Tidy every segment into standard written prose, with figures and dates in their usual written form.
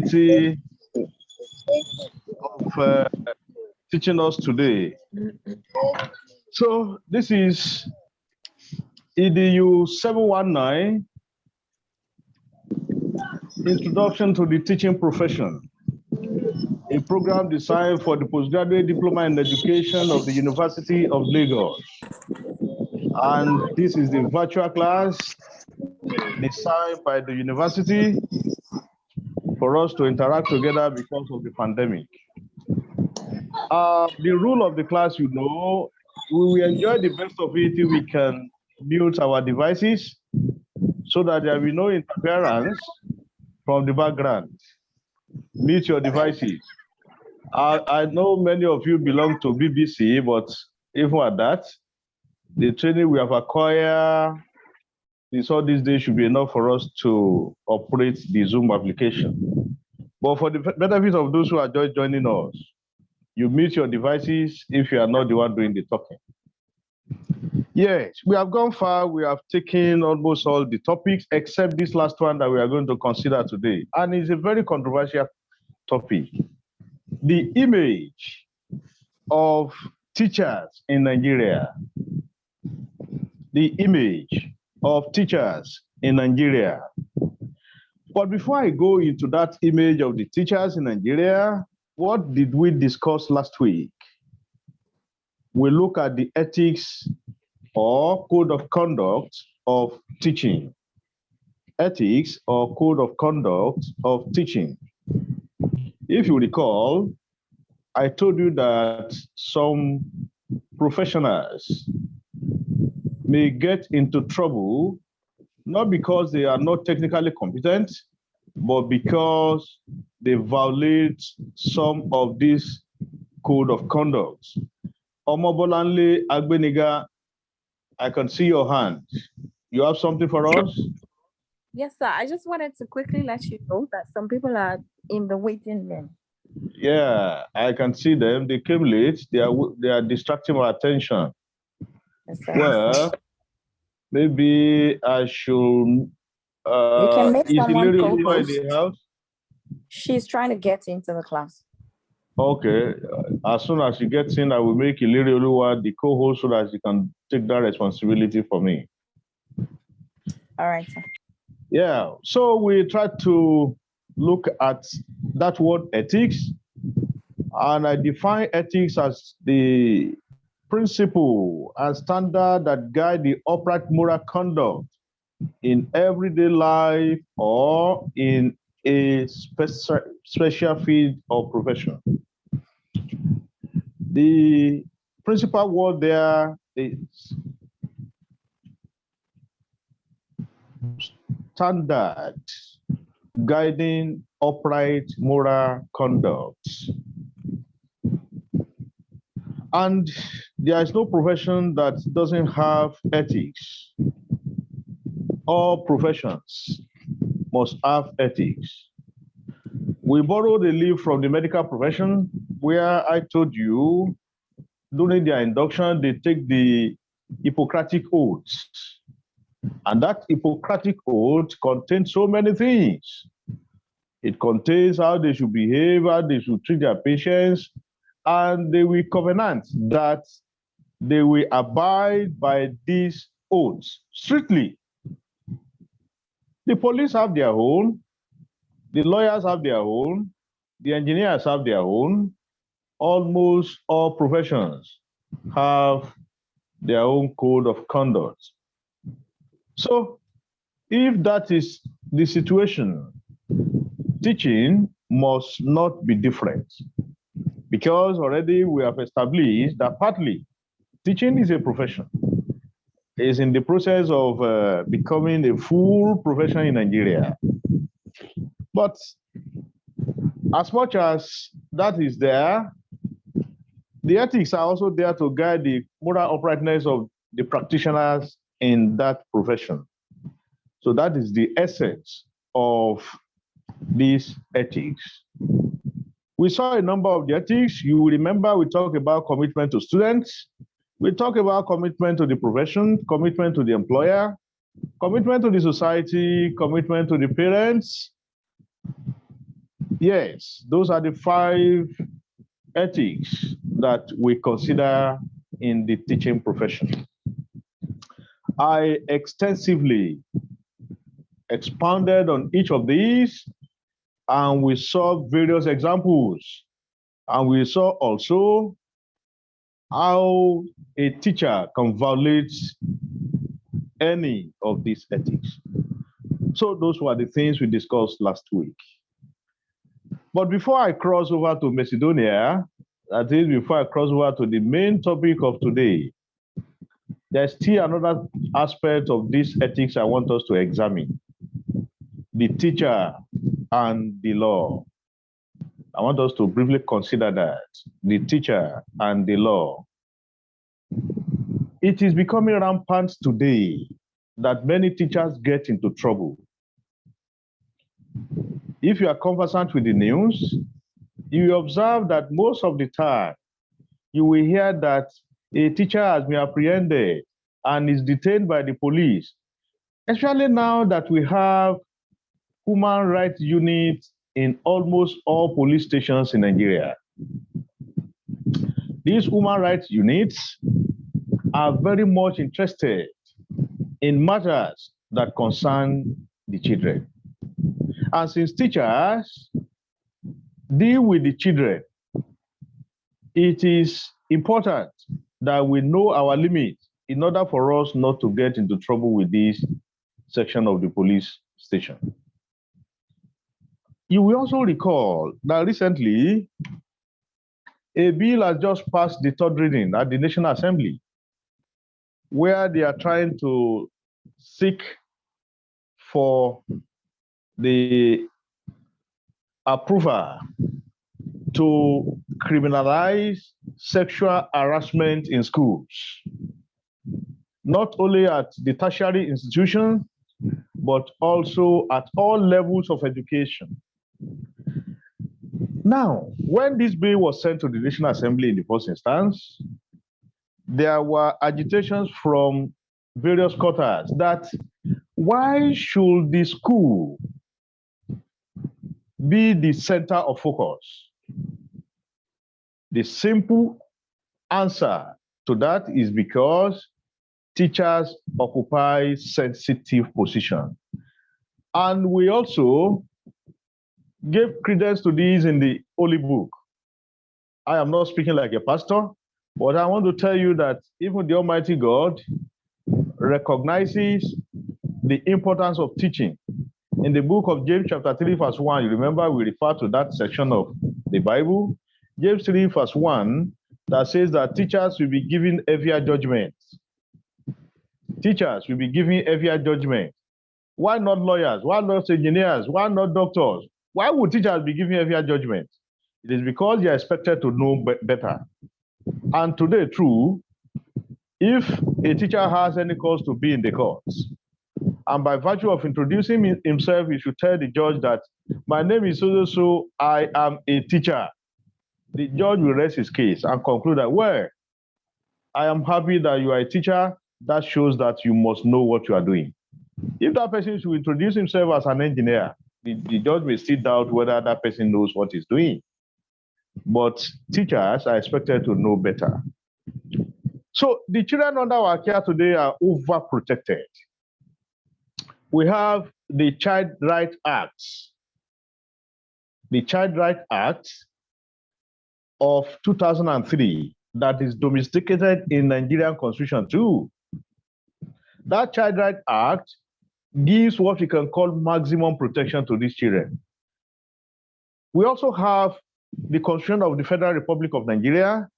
of teaching us today. So this is EDU 719, Introduction to the Teaching Profession, a program designed for the postgraduate diploma in education of the University of Lagos. And this is the virtual class designed by the university for us to interact together because of the pandemic. The rule of the class, we will enjoy the best of it if we can mute our devices so that there will be no interference from the background. Mute your devices. I know many of you belong to BBC, but even at that, the training we have acquired these days should be enough for us to operate the Zoom application. But for the benefit of those who are just joining us, you mute your devices if you are not the one doing the talking. Yes, we have gone far. We have taken almost all the topics except this last one that we are going to consider today. And it's a very controversial topic. The image of teachers in Nigeria. The image of teachers in Nigeria. But before I go into that image of the teachers in Nigeria, what did we discuss last week? We look at the ethics or code of conduct of teaching. Ethics or code of conduct of teaching. If you recall, I told you that some professionals may get into trouble, not because they are not technically competent, but because they violate some of this code of conduct. Omobolanle Agbeniga, I can see your hand. You have something for us? Yes, sir. I just wanted to quickly let you know that some people are in the waiting room. Yeah, I can see them. They came late. They are distracting my attention. Yes, sir. Well, maybe I should. You can make is someone Hilary co-host. in the house? She's trying to get into the class. Okay. As soon as she gets in, I will make Hilary Oluwa the co-host so that she can take that responsibility for me. All right, sir. Yeah. So we try to look at that word ethics, and I define ethics as the principle and standard that guide the upright moral conduct in everyday life or in a special field or profession. The principal word there is standard guiding upright moral conduct. And there is no profession that doesn't have ethics. All professions must have ethics. We borrowed a leaf from the medical profession where I told you during their induction, they take the Hippocratic Oath. And that Hippocratic Oath contains so many things. It contains how they should behave, how they should treat their patients, and they will covenant that they will abide by these oaths strictly. The police have their own, the lawyers have their own, the engineers have their own. Almost all professions have their own code of conduct. So if that is the situation, teaching must not be different, because already we have established that partly teaching is a profession. It is in the process of becoming a full profession in Nigeria. But as much as that is there, the ethics are also there to guide the moral uprightness of the practitioners in that profession. So that is the essence of these ethics. We saw a number of the ethics. You will remember we talked about commitment to students. We talk about commitment to the profession, commitment to the employer, commitment to the society, commitment to the parents. Yes, those are the 5 ethics that we consider in the teaching profession. I extensively expounded on each of these, and we saw various examples. And we saw also how a teacher can violate any of these ethics. So those were the things we discussed last week. But before I cross over to Macedonia, that is, before I cross over to the main topic of today, there's still another aspect of this ethics I want us to examine: the teacher and the law. I want us to briefly consider that, the teacher and the law. It is becoming rampant today that many teachers get into trouble. If you are conversant with the news, you will observe that most of the time you will hear that a teacher has been apprehended and is detained by the police, especially now that we have human rights units in almost all police stations in Nigeria. These human rights units are very much interested in matters that concern the children. And since teachers deal with the children, it is important that we know our limits in order for us not to get into trouble with this section of the police station. You will also recall that recently a bill has just passed the 3rd reading at the National Assembly, where they are trying to seek for the approval to criminalize sexual harassment in schools, not only at the tertiary institution, but also at all levels of education. Now, when this bill was sent to the National Assembly in the first instance, there were agitations from various quarters that why should the school be the center of focus? The simple answer to that is because teachers occupy sensitive position. And we also gave credence to these in the Holy Book. I am not speaking like a pastor, but I want to tell you that even the Almighty God recognizes the importance of teaching. In the book of James chapter 3 verse 1, you remember we refer to that section of the Bible, James 3 verse 1, that says that teachers will be given heavier judgment. Teachers will be given heavier judgment. Why not lawyers? Why not engineers? Why not doctors? Why would teachers be given heavier judgment? It is because they are expected to know better. And today, true, if a teacher has any cause to be in the courts, and by virtue of introducing himself, he should tell the judge that my name is so-so, I am a teacher. The judge will rest his case and conclude that, well, I am happy that you are a teacher. That shows that you must know what you are doing. If that person should introduce himself as an engineer, the judge may still doubt whether that person knows what he's doing. But teachers are expected to know better. So the children under our care today are overprotected. We have the Child Rights Act. The Child Rights Act of 2003 that is domesticated in Nigerian Constitution too. That Child Rights Act gives what we can call maximum protection to these children. We also have the Constitution of the Federal Republic of Nigeria,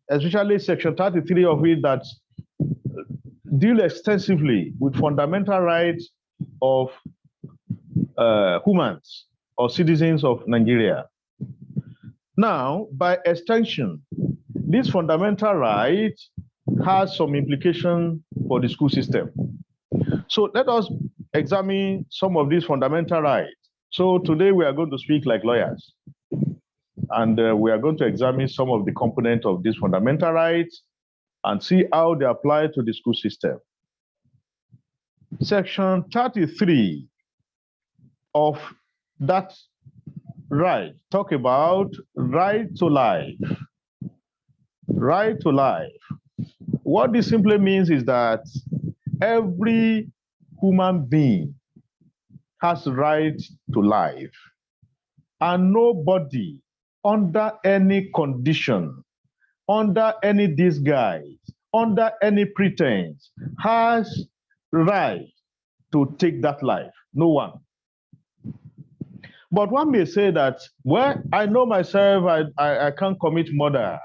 especially Section 33 of it, that deal extensively with fundamental rights of humans or citizens of Nigeria. Now, by extension, this fundamental right has some implication for the school system. So let us examine some of these fundamental rights. So today we are going to speak like lawyers, and we are going to examine some of the components of these fundamental rights and see how they apply to the school system. Section 33 of that right. Talk about right to life. Right to life. What this simply means is that every human being has right to life, and nobody under any condition, under any disguise, under any pretense has right to take that life. No one. But one may say that, well, I know myself, I can't commit murder.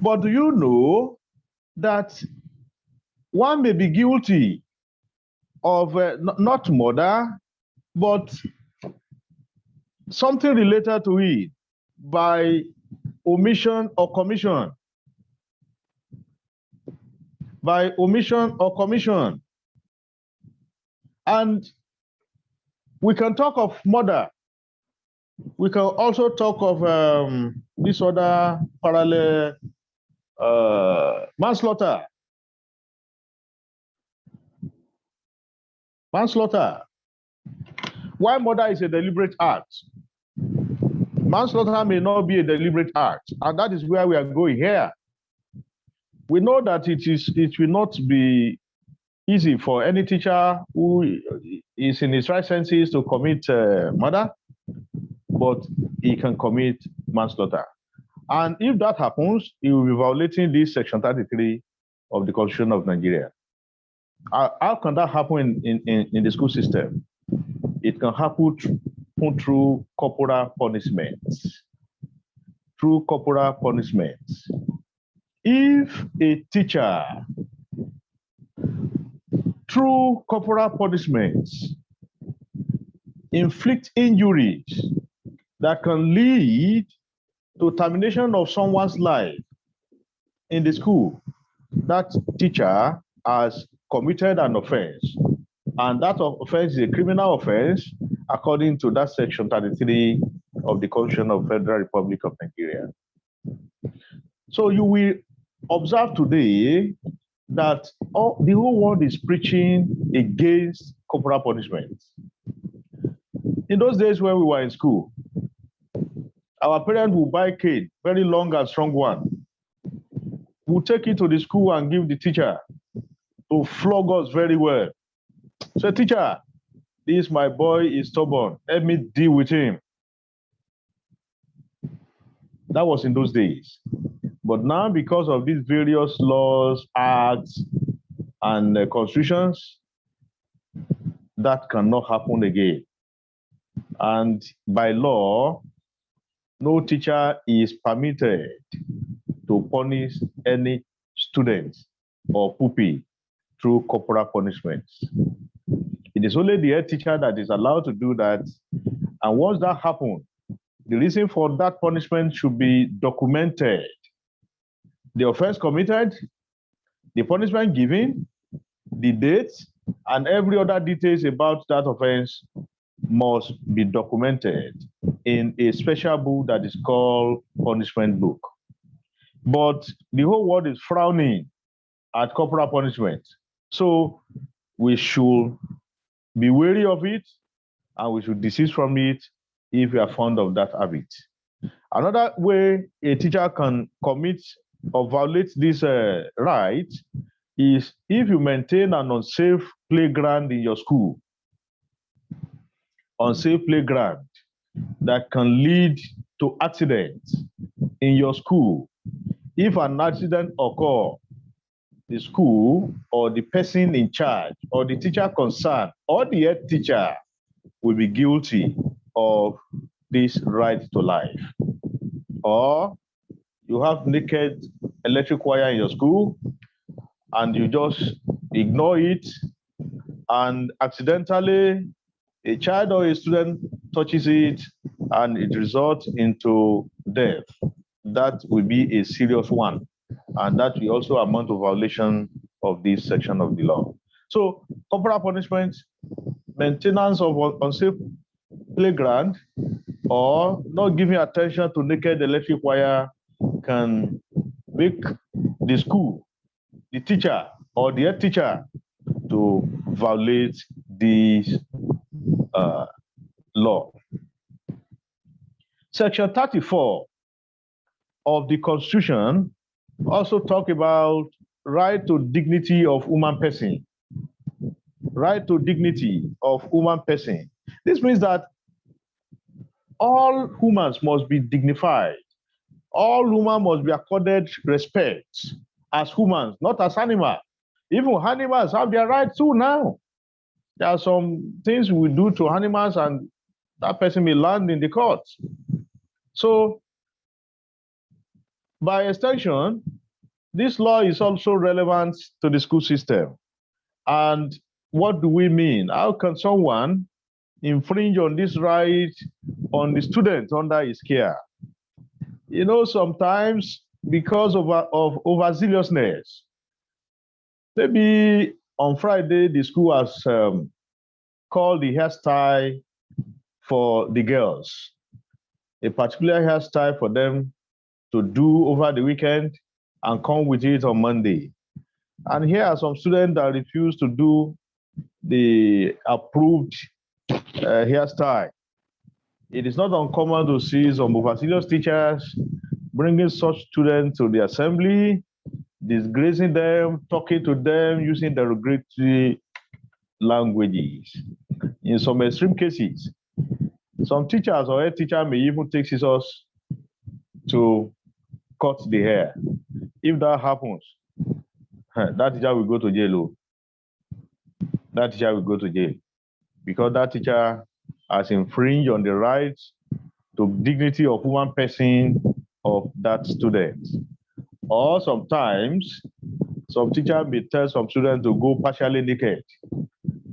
But do you know that one may be guilty of not murder, but something related to it by omission or commission? By omission or commission. And we can talk of murder. We can also talk of this other parallel manslaughter. Manslaughter. Why murder is a deliberate act, manslaughter may not be a deliberate act, and that is where we are going here. We know that it will not be easy for any teacher who is in his right senses to commit murder, but he can commit manslaughter. And if that happens, he will be violating this Section 33 of the Constitution of Nigeria. How can that happen in the school system? It can happen through corporal punishments. Through corporal punishments. If a teacher, through corporal punishments, inflict injuries that can lead to termination of someone's life in the school, that teacher has committed an offense, and that offense is a criminal offense according to that Section 33 of the Constitution of the Federal Republic of Nigeria. So you will observe today that the whole world is preaching against corporal punishment. In those days when we were in school, our parents would buy cane, very long and strong one. We'll take it to the school and give the teacher to flog us very well. So, teacher, this my boy is stubborn. Let me deal with him. That was in those days. But now, because of these various laws, acts, and constitutions, that cannot happen again. And by law, no teacher is permitted to punish any student or pupil through corporal punishments. It is only the head teacher that is allowed to do that. And once that happens, the reason for that punishment should be documented. The offense committed, the punishment given, the date, and every other details about that offense must be documented in a special book that is called punishment book. But the whole world is frowning at corporal punishment. So we should be wary of it, and we should desist from it if we are fond of that habit. Another way a teacher can commit or violate this right is if you maintain an unsafe playground in your school. Unsafe playground that can lead to accidents in your school. If an accident occurs, the school or the person in charge or the teacher concerned or the head teacher will be guilty of this right to life. Or you have naked electric wire in your school and you just ignore it, and accidentally a child or a student touches it and it results into death. That will be a serious one, and that will also amount to violation of this section of the law. So corporal punishment, maintenance of unsafe playground, or not giving attention to naked electric wire can make the school, the teacher, or the head teacher to violate this law. Section 34 of the Constitution also talk about right to dignity of human person. Right to dignity of human person. This means that all humans must be dignified. All humans must be accorded respect as humans, not as animals. Even animals have their rights too now. There are some things we do to animals and that person may land in the courts. So, by extension, this law is also relevant to the school system. And what do we mean? How can someone infringe on this right on the student under his care? You know, sometimes because of overzealousness, maybe on Friday, the school has called the hairstyle for the girls, a particular hairstyle for them to do over the weekend and come with it on Monday. And here are some students that refuse to do the approved hairstyle. It is not uncommon to see some overzealous teachers bringing such students to the assembly, disgracing them, talking to them, using derogatory languages. In some extreme cases, some teachers or head teacher may even take scissors to cut the hair. If that happens, that teacher will go to jail. That teacher will go to jail because that teacher has infringed on the rights to dignity of human person of that student. Or sometimes, some teacher may tell some students to go partially naked.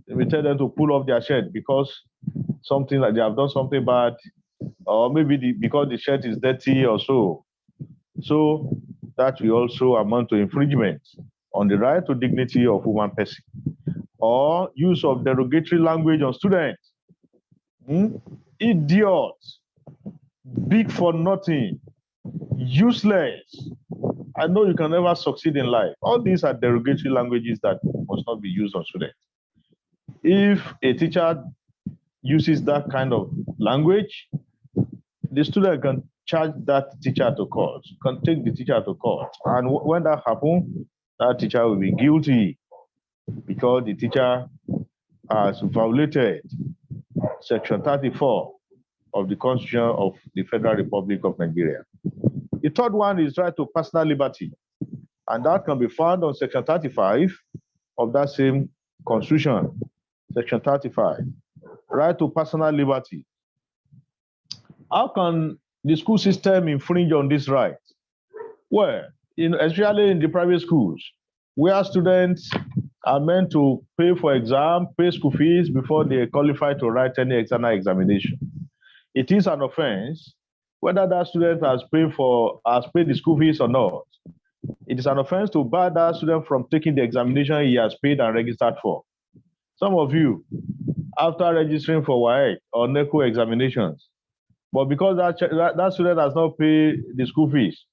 They may tell them to pull off their shirt because something like they have done something bad, or maybe because the shirt is dirty or so. So that will also amount to infringement on the right to dignity of human person. Or use of derogatory language on students. Idiot, big for nothing, useless. I know you can never succeed in life. All these are derogatory languages that must not be used on students. If a teacher uses that kind of language, the student can charge that teacher to court, can take the teacher to court. And when that happens, that teacher will be guilty because the teacher has violated Section 34 of the Constitution of the Federal Republic of Nigeria. The third one is right to personal liberty, and that can be found on Section 35 of that same Constitution. Section 35, right to personal liberty. How can the school system infringe on this right? Well, especially in the private schools, where students are meant to pay for exam, pay school fees before they qualify to write any external examination. It is an offense whether that student has paid the school fees or not. It is an offense to bar that student from taking the examination he has paid and registered for. Some of you, after registering for WAEC or NECO examinations, but because that student has not paid the school fees,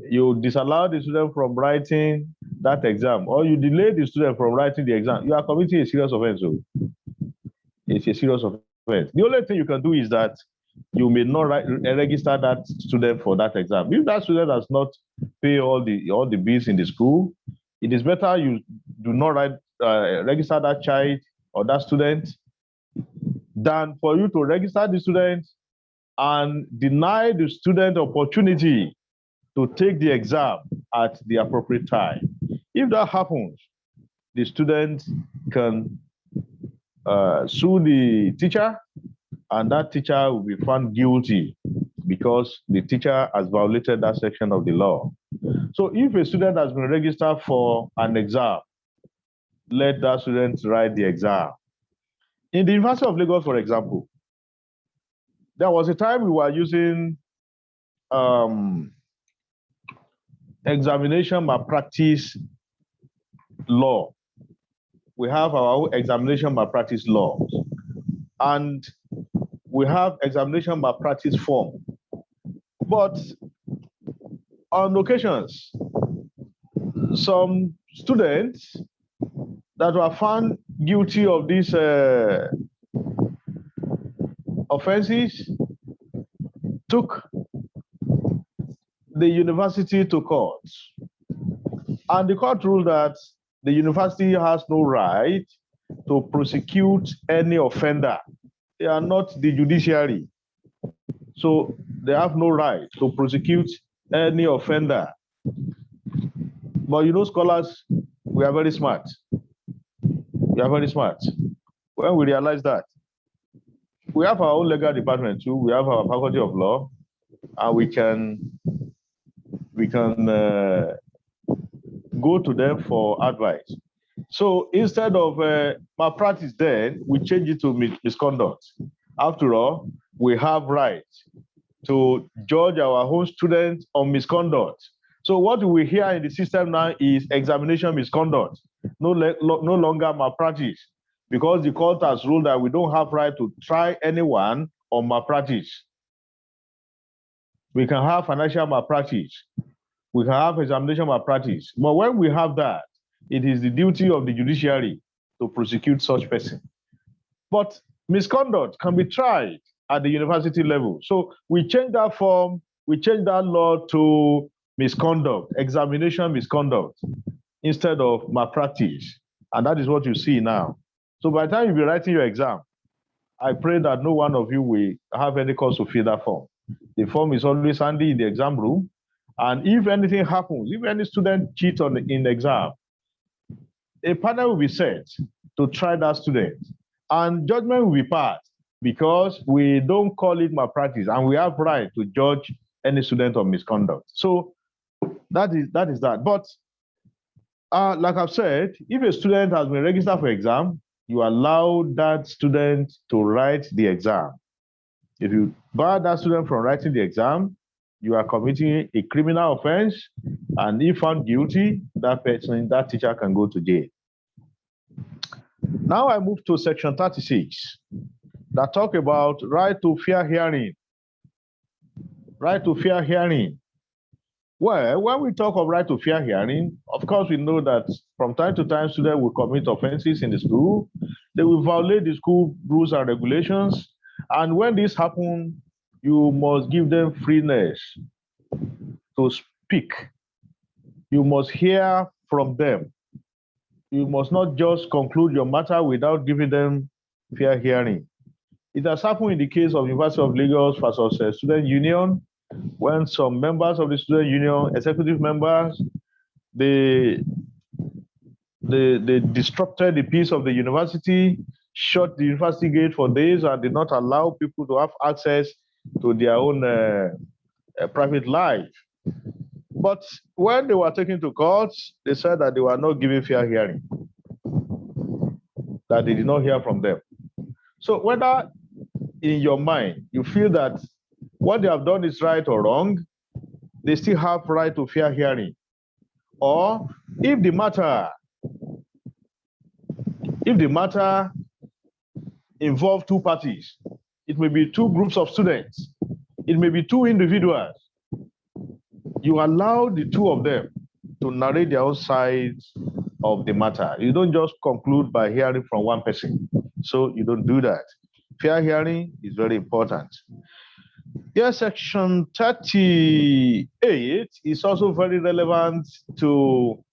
you disallow the student from writing that exam, or you delay the student from writing the exam, you are committing a serious offense. So it's a serious offense. The only thing you can do is that you may not register that student for that exam. If that student has not paid all the bills in the school, it is better you do not register that child or that student than for you to register the student and deny the student opportunity to take the exam at the appropriate time. If that happens, the student can sue the teacher, and that teacher will be found guilty because the teacher has violated that section of the law. So if a student has been registered for an exam, let that student write the exam. In the University of Lagos, for example, there was a time we were using examination malpractice law. We have our own examination malpractice laws, and we have examination malpractice form. But on occasions, some students that were found guilty of these offenses took the university to court. And the court ruled that the university has no right to prosecute any offender. They are not the judiciary. So they have no right to prosecute any offender. But you know, scholars, we are very smart. We are very smart. When we realize that, we have our own legal department too. We have our faculty of law, and we can go to them for advice. So instead of malpractice, then we change it to misconduct. After all, we have right to judge our own students on misconduct. So what we hear in the system now is examination misconduct, no longer malpractice, because the court has ruled that we don't have right to try anyone on malpractice. We can have financial malpractice. We can have examination malpractice. But when we have that, it is the duty of the judiciary to prosecute such person. But misconduct can be tried at the university level. So we change that form, we change that law to misconduct, examination misconduct, instead of malpractice. And that is what you see now. So by the time you'll be writing your exam, I pray that no one of you will have any cause to fill that form. The form is always handy in the exam room. And if anything happens, if any student cheats in the exam, a panel will be set to try that student. And judgment will be passed because we don't call it malpractice and we have right to judge any student on misconduct. So that is that. But like I've said, if a student has been registered for exam, you allow that student to write the exam. If you bar that student from writing the exam, you are committing a criminal offense, and if found guilty, that teacher can go to jail. Now I move to section 36 that talk about right to fair hearing. Right to fair hearing. Well, when we talk of right to fair hearing, of course, we know that from time to time, students will commit offenses in the school. They will violate the school rules and regulations. And when this happens, you must give them freeness to speak. You must hear from them. You must not just conclude your matter without giving them fair hearing. It has happened in the case of University of Lagos versus Student Union, when some members of the student union, executive members, they disrupted the peace of the university, shut the university gate for days, and did not allow people to have access to their own private life. But when they were taken to court, they said that they were not giving fair hearing, that they did not hear from them. So whether in your mind you feel that what they have done is right or wrong, they still have right to fair hearing. Or if the matter involves two parties, it may be two groups of students, it may be two individuals, you allow the two of them to narrate their own sides of the matter. You don't just conclude by hearing from one person. So you don't do that. Fair hearing is very important. Yes, section 38 is also very relevant to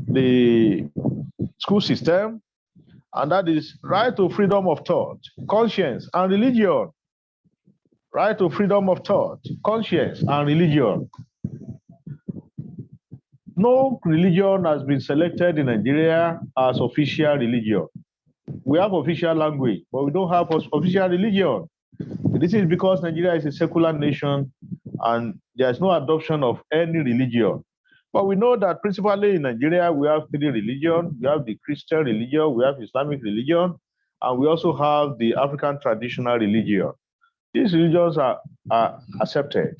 the school system, and that is right to freedom of thought, conscience, and religion. Right to freedom of thought, conscience, and religion. No religion has been selected in Nigeria as official religion. We have official language, but we don't have official religion. This is because Nigeria is a secular nation and there is no adoption of any religion. But we know that principally in Nigeria, we have three religions. We have the Christian religion, we have Islamic religion, and we also have the African traditional religion. These religions are accepted,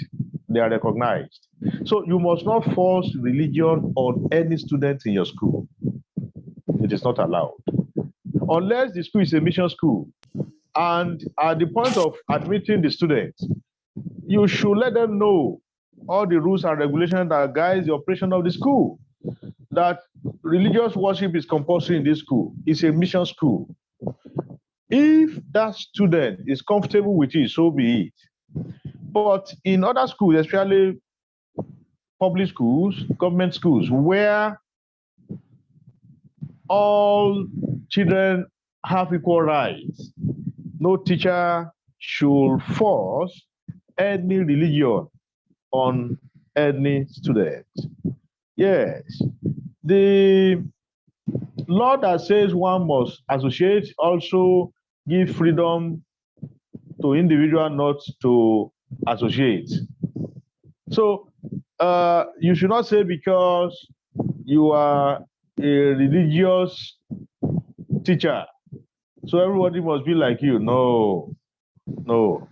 they are recognized. So you must not force religion on any student in your school. It is not allowed. Unless the school is a mission school. And at the point of admitting the students, you should let them know all the rules and regulations that guide the operation of the school. That religious worship is compulsory in this school. It's a mission school. If that student is comfortable with it, so be it. But in other schools, especially public schools, government schools, where all children have equal rights, no teacher should force any religion on any student. Yes, the law that says one must associate also give freedom to individual not to associate. So you should not say because you are a religious teacher, so everybody must be like you. No, no.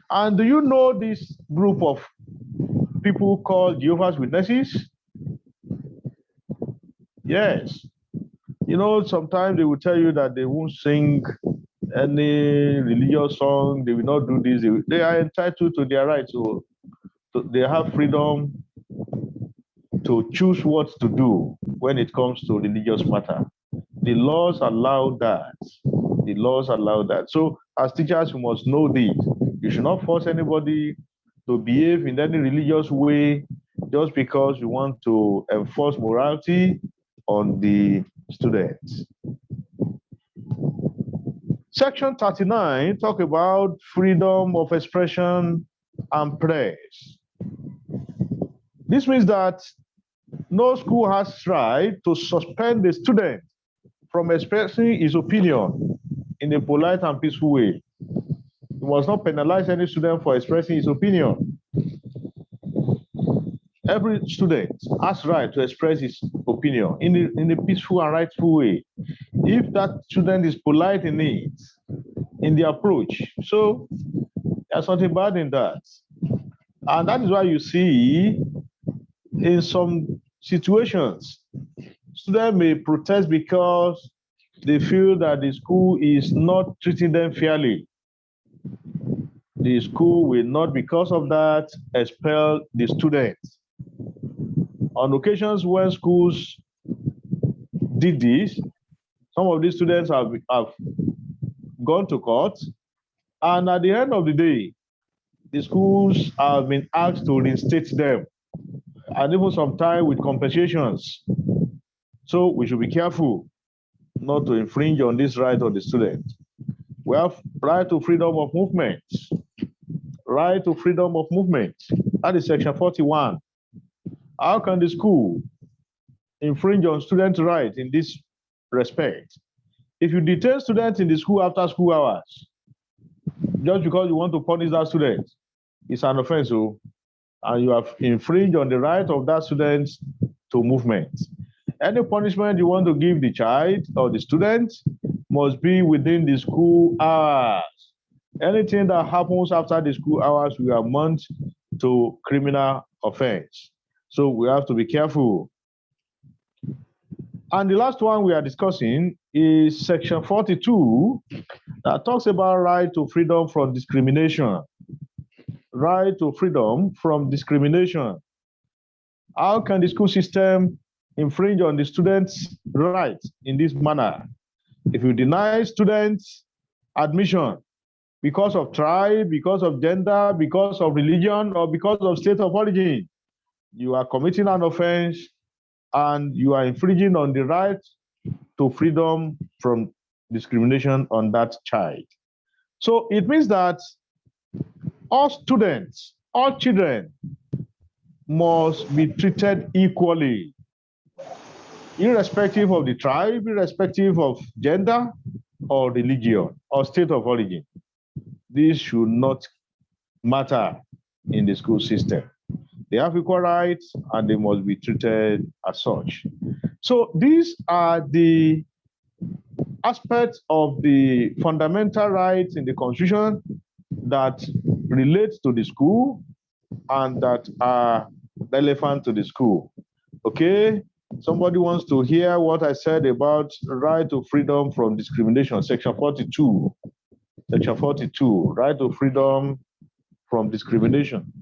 And do you know this group of people called Jehovah's Witnesses? Yes. You know, sometimes they will tell you that they won't sing any religious song, they will not do this. They are entitled to their rights. So they have freedom to choose what to do when it comes to religious matter. The laws allow that. The laws allow that. So as teachers, you must know this. You should not force anybody to behave in any religious way just because you want to enforce morality on the students. Section 39 talk about freedom of expression and press. This means that no school has right to suspend the student from expressing his opinion in a polite and peaceful way. You must not penalize any student for expressing his opinion. Every student has right to express his opinion in a peaceful and rightful way. If that student is polite in it, in the approach, so there's nothing bad in that. And that is why you see in some situations, students may protest because they feel that the school is not treating them fairly. The school will not, because of that, expel the students. On occasions when schools did this, some of these students have gone to court, and at the end of the day, the schools have been asked to reinstate them, and even sometimes with compensations. So we should be careful not to infringe on this right of the student. We have right to freedom of movement. Right to freedom of movement. That is section 41. How can the school infringe on student rights in this respect? If you detain students in the school after school hours, just because you want to punish that student, it's an offense, and you have infringed on the right of that student to movement. Any punishment you want to give the child or the student must be within the school hours. Anything that happens after the school hours will amount to criminal offense. So we have to be careful. And the last one we are discussing is section 42 that talks about right to freedom from discrimination. Right to freedom from discrimination. How can the school system infringe on the students' rights in this manner? If you deny students admission because of tribe, because of gender, because of religion, or because of state of origin, you are committing an offense and you are infringing on the right to freedom from discrimination on that child. So it means that all students, all children must be treated equally, irrespective of the tribe, irrespective of gender or religion or state of origin. This should not matter in the school system. They have equal rights and they must be treated as such. So these are the aspects of the fundamental rights in the Constitution that relate to the school and that are relevant to the school. Okay? Somebody wants to hear what I said about right to freedom from discrimination, section 42. Section 42, right to freedom from discrimination.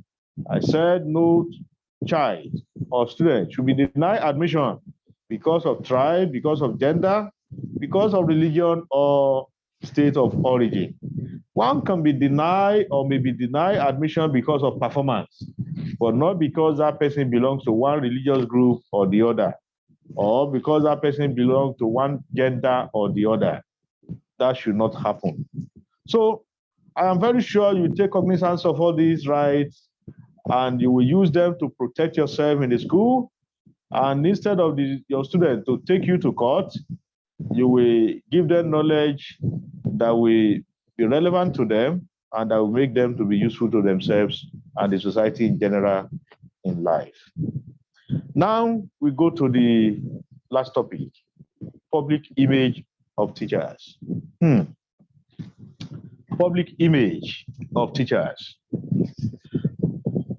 I said no child or student should be denied admission because of tribe, because of gender, because of religion or state of origin. One can be denied or may be denied admission because of performance, but not because that person belongs to one religious group or the other, or because that person belongs to one gender or the other. That should not happen. So I am very sure you take cognizance of all these rights and you will use them to protect yourself in the school. And instead of your students to take you to court, you will give them knowledge that will be relevant to them and that will make them to be useful to themselves and the society in general in life. Now we go to the last topic, public image of teachers. Public image of teachers.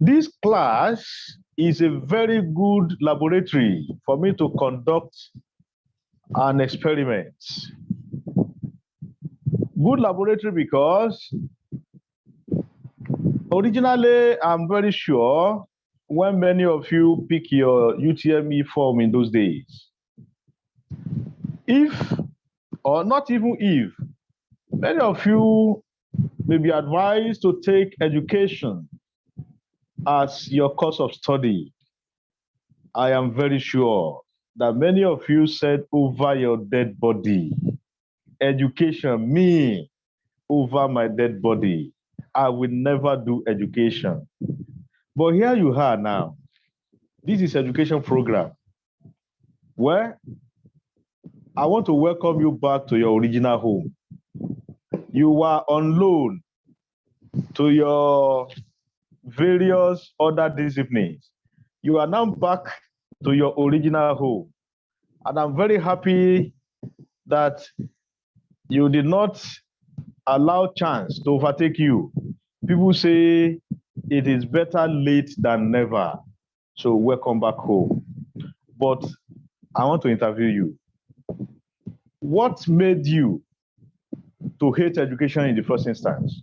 This class is a very good laboratory for me to conduct an experiment. Good laboratory because originally, I'm very sure when many of you pick your UTME form in those days, if, or not even if, many of you may be advised to take education as your course of study. I am very sure that many of you said over your dead body, education, me, over my dead body. I will never do education. But here you are now. This is education program where I want to welcome you back to your original home. You were on loan to your various other disciplines. You are now back to your original home. And I'm very happy that you did not allow chance to overtake you. People say it is better late than never. So welcome back home. But I want to interview you. What made you to hate education in the first instance?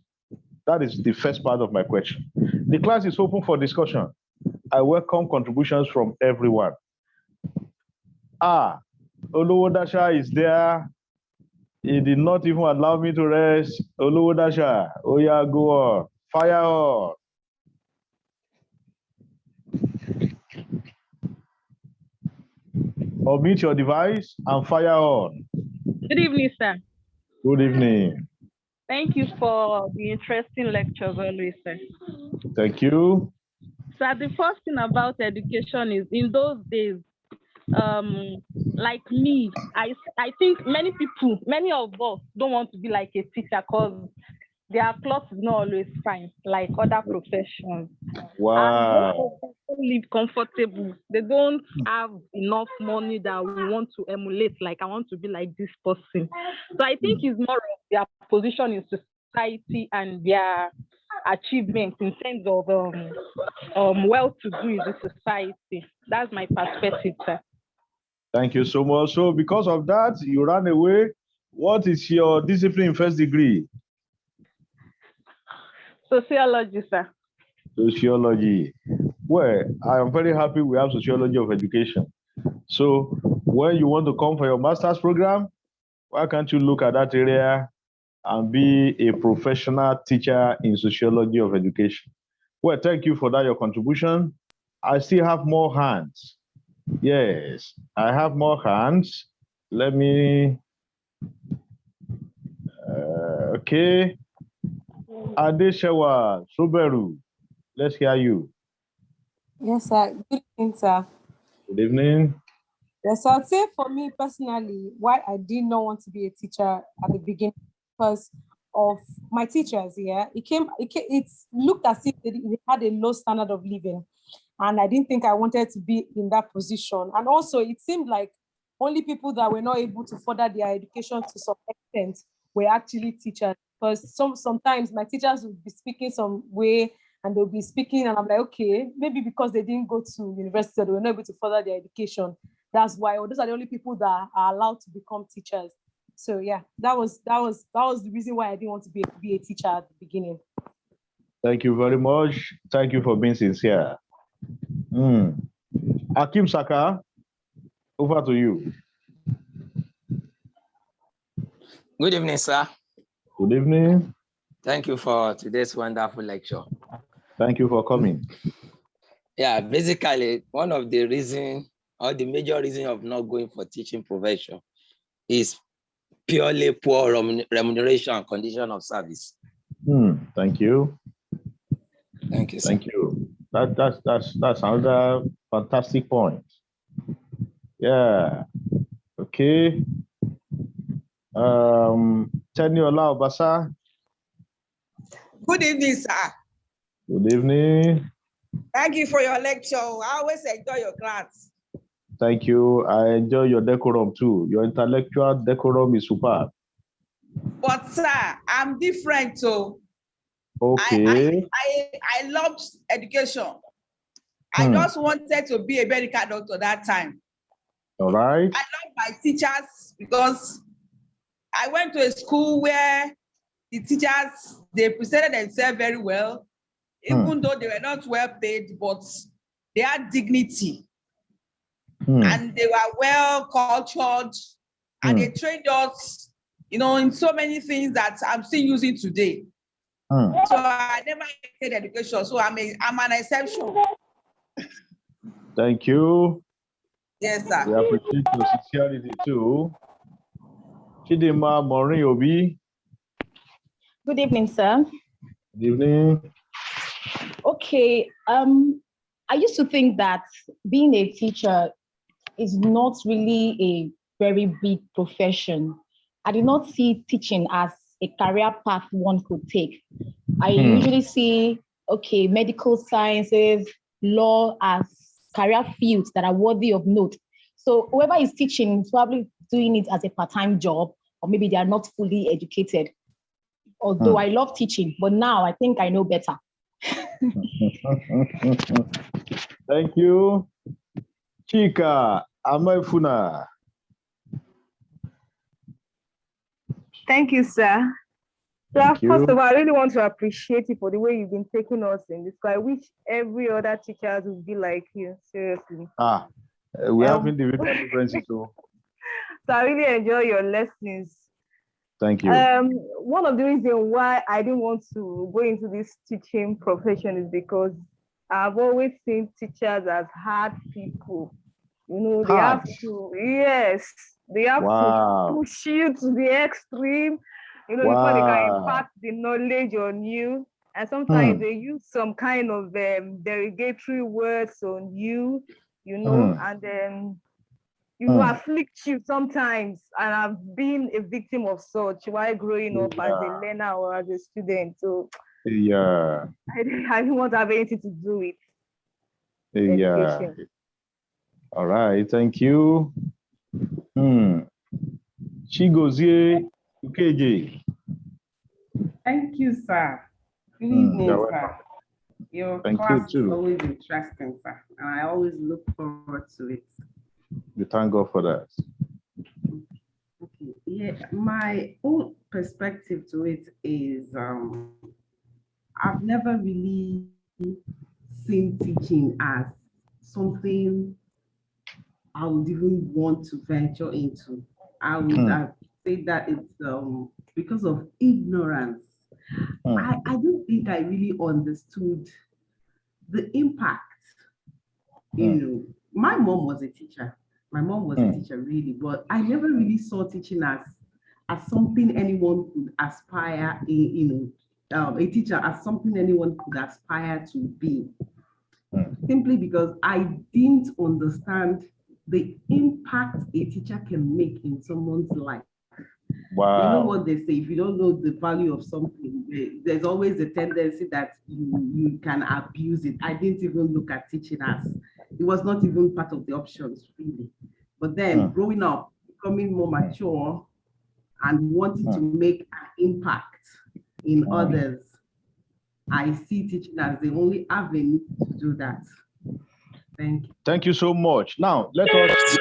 That is the first part of my question. The class is open for discussion. I welcome contributions from everyone. Oluwodasha is there. He did not even allow me to rest. Oluwodasha, oh yeah, go on. Fire on. Unmute your device and fire on. Good evening, sir. Good evening. Thank you for the interesting lectures always, sir. Thank you. So the first thing about education is in those days, like me, I think many of us don't want to be like a teacher because their clothes is not always fine, like other professions. Wow. And they live comfortable. They don't have enough money that we want to emulate. Like I want to be like this person. So I think it's more of their position in society and their achievements in terms of well-to-do in the society. That's my perspective, sir. Thank you so much. So because of that, you ran away. What is your discipline in first degree? Sociology, sir. Sociology. Well, I am very happy we have sociology of education. So when you want to come for your master's program, why can't you look at that area and be a professional teacher in sociology of education? Well, thank you for that, your contribution. I still have more hands. Yes, I have more hands. Let me, okay. Adeshewa Soberu, let's hear you. Yes, sir. Good evening, sir. Good evening. Yes, so I'd say for me personally, why I did not want to be a teacher at the beginning because of my teachers. Yeah, it looked as if they had a low standard of living, and I didn't think I wanted to be in that position. And also, it seemed like only people that were not able to further their education to some extent were actually teachers. Because sometimes my teachers would be speaking some way and they'll be speaking, and I'm like, okay, maybe because they didn't go to university, they were not able to further their education. That's why, or those are the only people that are allowed to become teachers. So yeah, that was the reason why I didn't want to be a teacher at the beginning. Thank you very much. Thank you for being sincere. Akim Saka, over to you. Good evening, sir. Good evening. Thank you for today's wonderful lecture. Thank you for coming. Yeah, basically, one of the reasons or the major reason of not going for teaching profession is purely poor remuneration and condition of service. Thank you. Thank you, sir. Thank you. That's another fantastic point. Yeah. Okay. Teniola Obasa. Good evening, sir. Good evening. Thank you for your lecture. I always enjoy your class. Thank you. I enjoy your decorum too. Your intellectual decorum is superb. But sir, I'm different too. Okay. I loved education. I just wanted to be a medical doctor that time. All right. I love my teachers because I went to a school where the teachers, they presented themselves very well, even though they were not well paid, but they had dignity. And they were well cultured, and they trained us, in so many things that I'm still using today. So I never hated education. So I'm an exception. Thank you. Yes, sir. We appreciate your sincerity too. Chidima Maureen Obi. Good evening, sir. Good evening. Okay, I used to think that being a teacher is not really a very big profession. I did not see teaching as a career path one could take. I usually see, okay, medical sciences, law as career fields that are worthy of note. So whoever is teaching is probably doing it as a part-time job, or maybe they are not fully educated. Although I love teaching, but now I think I know better. Thank you. Chika Amaifuna. Thank you, sir. Thank you. First of all, I really want to appreciate you for the way you've been taking us in this. I wish every other teacher would be like you, seriously. We have individual differences too. So I really enjoy your lessons. Thank you. One of the reasons why I didn't want to go into this teaching profession is because I've always seen teachers as hard people. They have to, they have to push you to the extreme, before they can impart the knowledge on you. And sometimes they use some kind of derogatory words on you, and then afflict you sometimes. And I've been a victim of such while growing up as a learner or as a student. So I didn't want to have anything to do with education. All right, thank you. Chigozie Ukeje. Thank you, sir. Good evening, sir. Your class is always interesting, sir, and I always look forward to it. We thank God for that. Okay, yeah, my own perspective to it is I've never really seen teaching as something I would even want to venture into. I would say that it's because of ignorance. I don't think I really understood the impact. My mom was a teacher. My mom was a teacher, really, but I never really saw teaching as something anyone could aspire in, a teacher as something anyone could aspire to be. Simply because I didn't understand the impact a teacher can make in someone's life. Wow. You know what they say, if you don't know the value of something, there's always a tendency that you can abuse it. I didn't even look at teaching as, it was not even part of the options, really. But then growing up, becoming more mature and wanting to make an impact in others, I see teaching as the only avenue to do that. Thank you. Thank you so much. Now, let us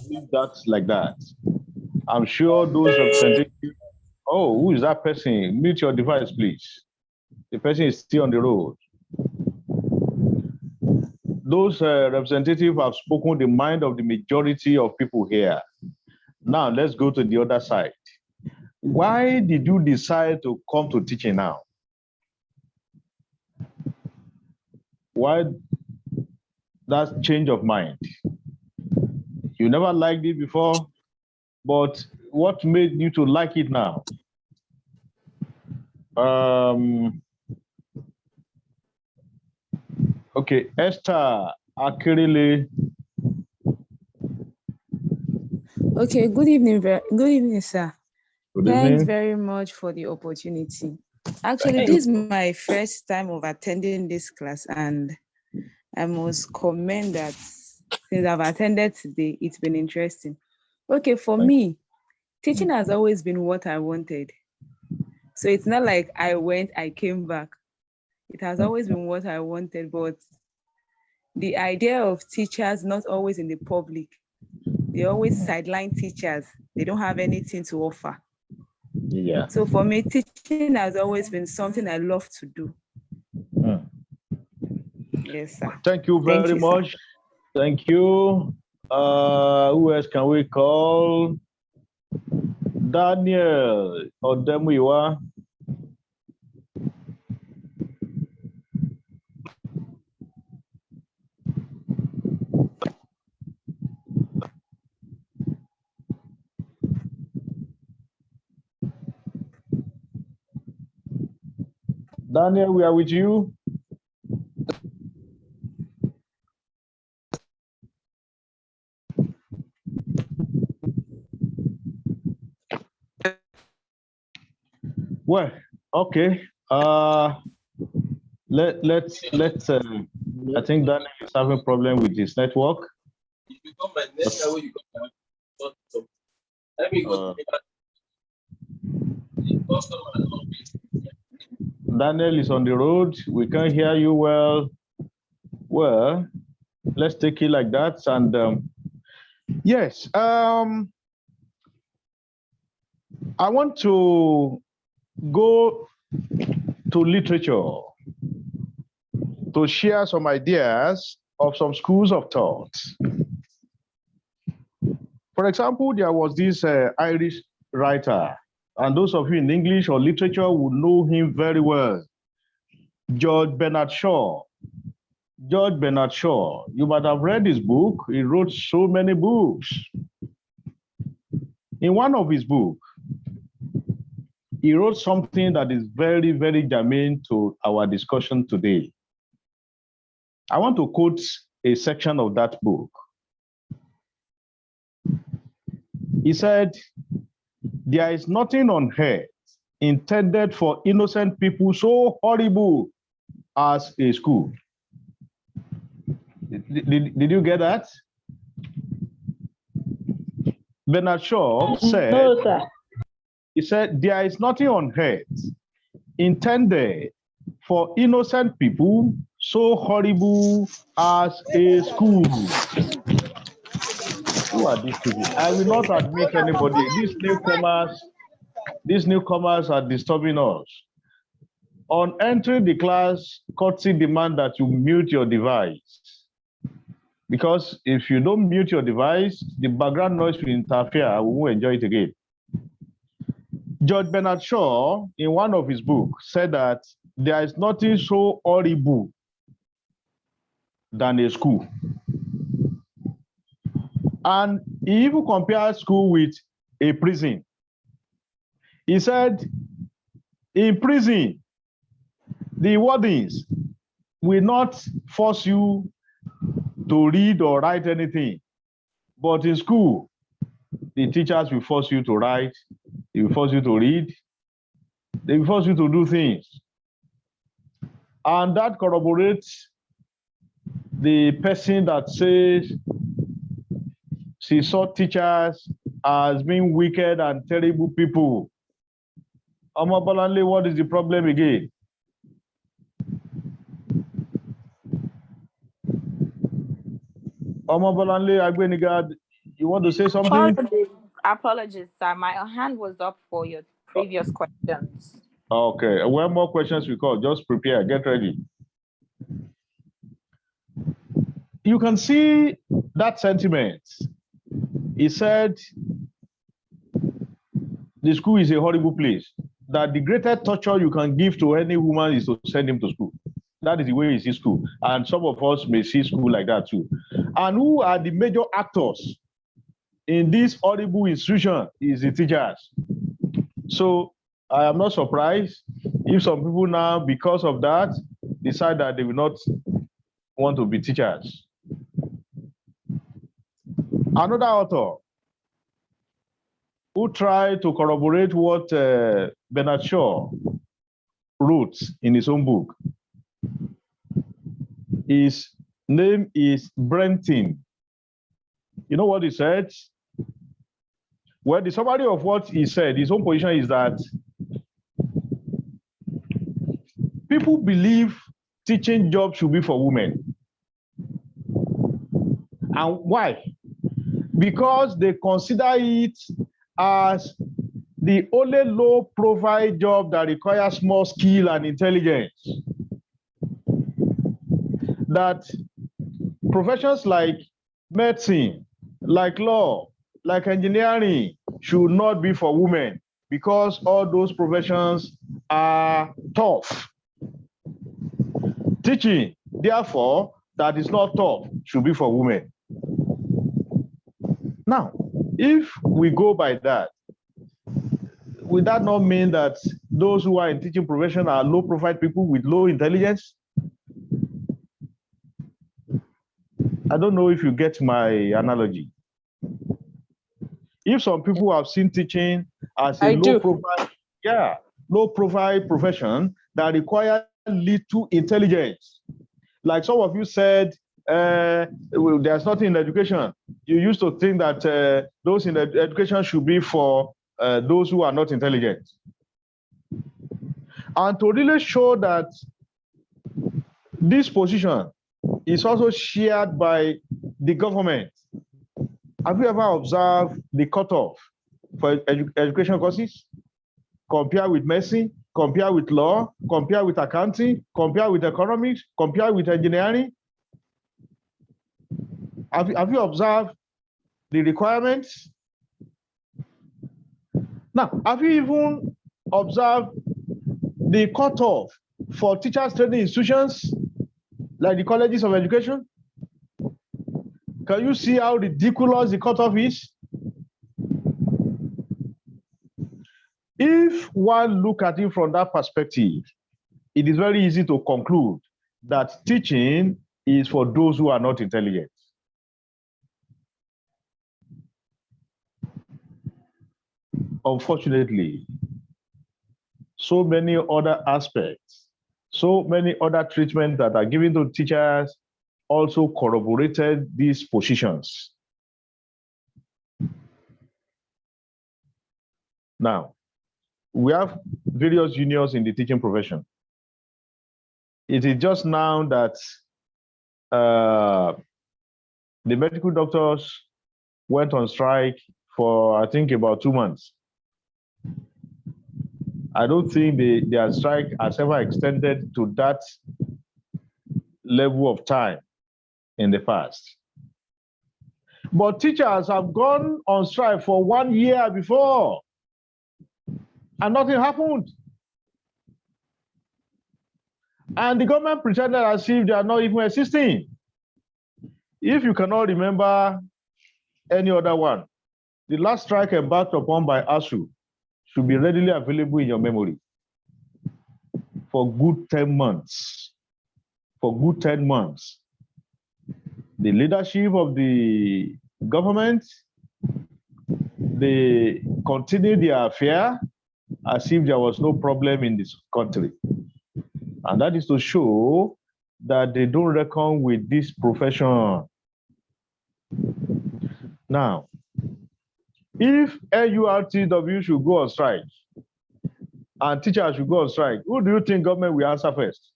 leave that like that. I'm sure those representatives, who is that person? Mute your device, please. The person is still on the road. Those representatives have spoken the mind of the majority of people here. Now let's go to the other side. Why did you decide to come to teaching now? Why that change of mind? You never liked it before, but what made you to like it now? Okay, Esther Akirile. Okay, good evening, good evening, sir. Good Thanks evening. very much for the opportunity. Actually, this is my first time of attending this class, and I must commend that since I've attended today, it's been interesting. Okay, for me, teaching has always been what I wanted. So it's not like I went, I came back. It has always been what I wanted, but the idea of teachers not always in the public, they always sideline teachers. They don't have anything to offer. Yeah. So for me, teaching has always been something I love to do. Yes, sir. Thank you very much. Sir. Thank you. Who else can we call? Daniel Odemuyiwa. Daniel, we are with you. Well, okay. Let's. I think Daniel is having a problem with his network. Daniel is on the road. We can't hear you well. Well, let's take it like that. And yes, I want to go to literature to share some ideas of some schools of thought. For example, there was this Irish writer, and those of you in English or literature would know him very well, George Bernard Shaw. George Bernard Shaw, you might have read his book. He wrote so many books. In one of his books, he wrote something that is very, very germane to our discussion today. I want to quote a section of that book. He said, "There is nothing on earth intended for innocent people so horrible as a school." Did you get that? Bernard Shaw said, No, sir. He said, "There is nothing on earth intended for innocent people so horrible as a school." Who are these people? I will not admit anybody. These newcomers are disturbing us. On entering the class, courtesy demand that you mute your device. Because if you don't mute your device, the background noise will interfere. We won't enjoy it again. George Bernard Shaw, in one of his books, said that there is nothing so horrible than a school. And he even compared school with a prison. He said, in prison, the wardens will not force you to read or write anything. But in school, the teachers will force you to write, they will force you to read, they will force you to do things. And that corroborates the person that says she saw teachers as being wicked and terrible people. Amabalanle, what is the problem again? Amabalanle Agbenigad, you want to say something? Apologies, sir. My hand was up for your previous questions. Okay, when more questions we call, just prepare, get ready. You can see that sentiment. He said, the school is a horrible place, that the greatest torture you can give to any woman is to send him to school. That is the way he sees school. And some of us may see school like that too. And who are the major actors in this horrible institution is the teachers. So I am not surprised if some people now, because of that, decide that they will not want to be teachers. Another author who tried to corroborate what Bernard Shaw wrote in his own book, his name is Brenton. You know what he said? Well, the summary of what he said, his own position is that people believe teaching jobs should be for women. And why? Because they consider it as the only low-profile job that requires more skill and intelligence. That professions like medicine, like law, like engineering should not be for women because all those professions are tough. Teaching, therefore, that is not tough should be for women. Now, if we go by that, would that not mean that those who are in teaching profession are low-profile people with low intelligence? I don't know if you get my analogy. If some people have seen teaching as a low-profile profession that requires little intelligence, like some of you said, well, there's nothing in education. You used to think that those in education should be for those who are not intelligent. And to really show that this position is also shared by the government, have you ever observed the cutoff for education courses? Compare with medicine, compare with law, compare with accounting, compare with economics, compare with engineering. Have you observed the requirements? Now, have you even observed the cutoff for teachers training institutions like the colleges of education? Can you see how ridiculous the cutoff is? If one look at it from that perspective, it is very easy to conclude that teaching is for those who are not intelligent. Unfortunately, so many other aspects, so many other treatments that are given to teachers also corroborated these positions. Now, we have various unions in the teaching profession. It is just now that the medical doctors went on strike for, I think, about 2 months. I don't think their strike has ever extended to that level of time in the past. But teachers have gone on strike for 1 year before, and nothing happened. And the government pretended as if they are not even existing. If you cannot remember any other one, the last strike embarked upon by ASU should be readily available in your memory. For good 10 months. For good 10 months. The leadership of the government, they continued their affair as if there was no problem in this country. And that is to show that they don't reckon with this profession. Now, if NURTW should go on strike and teachers should go on strike, who do you think government will answer first?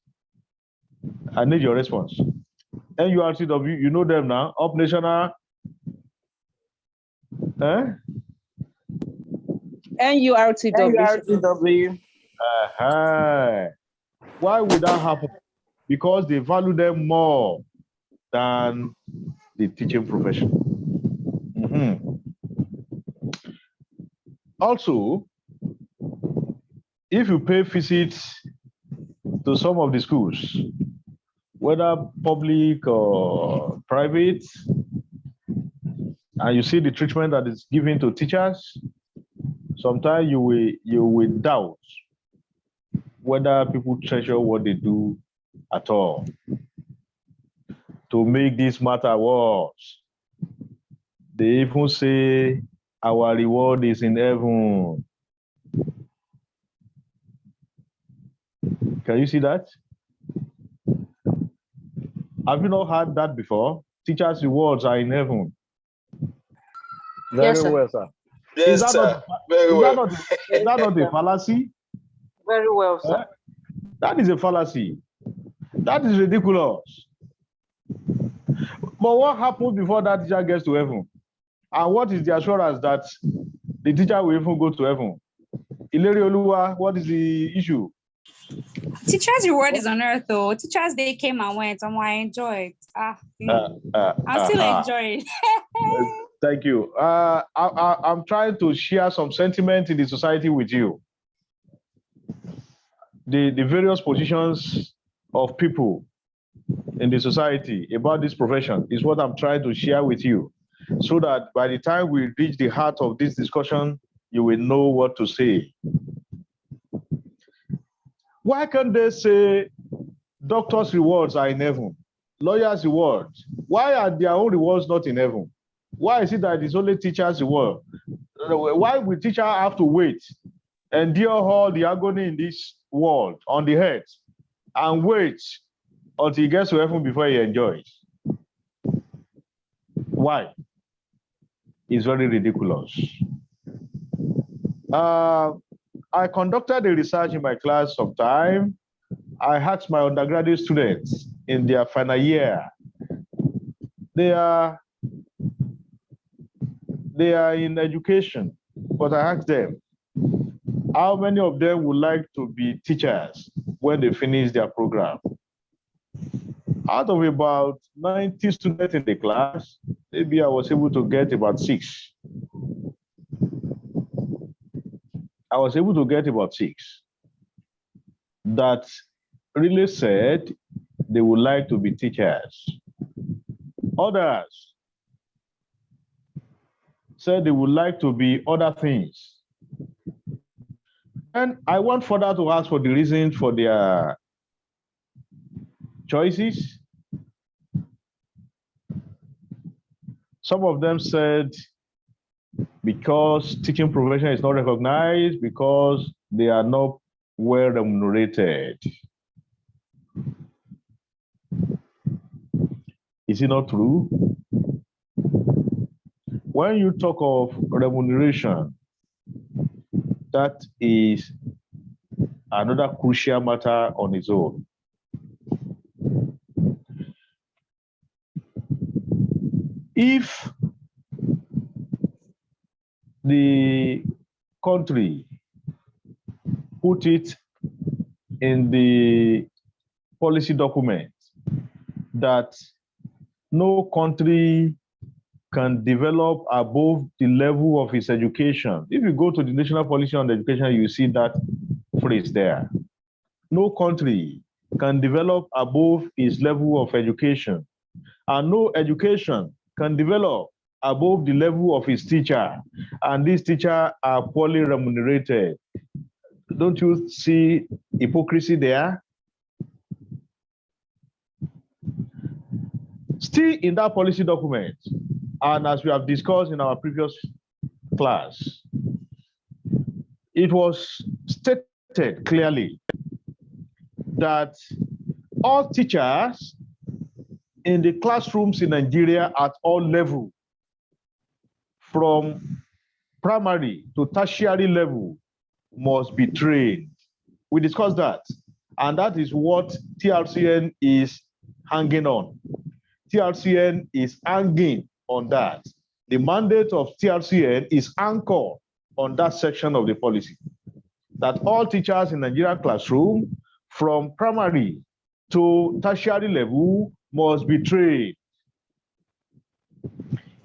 I need your response. NURTW, you know them now, Up National. NURTW. Why would that happen? Because they value them more than the teaching profession. Also, if you pay visits to some of the schools, whether public or private, and you see the treatment that is given to teachers, sometimes you will doubt whether people treasure what they do at all. To make this matter worse, they even say our reward is in heaven. Can you see that? Have you not heard that before? Teachers' rewards are in heaven. Very well, sir. Yes, Is sir. Very well. Is that not a fallacy? Very well, sir. That is a fallacy. That is ridiculous. But what happens before that teacher gets to heaven? And what is the assurance that the teacher will even go to heaven? Ileri Oluwa, what is the issue? Teachers' reward is on earth, though. Teachers' day came and went, and I enjoyed. I'm still enjoying. Thank you. I'm trying to share some sentiment in the society with you. The various positions of people in the society about this profession is what I'm trying to share with you, so that by the time we reach the heart of this discussion, you will know what to say. Why can't they say doctors' rewards are in heaven, lawyers' rewards? Why are their own rewards not in heaven? Why is it that it's only teachers' reward? Why will teacher have to wait, endure all the agony in this world on the head, and wait until he gets to heaven before he enjoys? Why? It's very ridiculous. I conducted a research in my class sometime. I asked my undergraduate students in their final year. They are in education, but I asked them, how many of them would like to be teachers when they finish their program? Out of about 90 students in the class, maybe I was able to get about 6. I was able to get about 6 that really said they would like to be teachers. Others said they would like to be other things. And I want further to ask for the reasons for their choices. Some of them said because teaching profession is not recognized, because they are not well remunerated. Is it not true? When you talk of remuneration, that is another crucial matter on its own. If the country put it in the policy document that no country can develop above the level of its education. If you go to the national policy on education, you see that phrase there. No country can develop above its level of education, and no education can develop above the level of its teacher, and these teachers are poorly remunerated. Don't you see hypocrisy there? Still in that policy document, and as we have discussed in our previous class, it was stated clearly that all teachers in the classrooms in Nigeria at all levels, from primary to tertiary level, must be trained. We discussed that, and that is what TRCN is hanging on. TRCN is hanging on that. The mandate of TRCN is anchored on that section of the policy, that all teachers in Nigerian classroom from primary to tertiary level must be trained.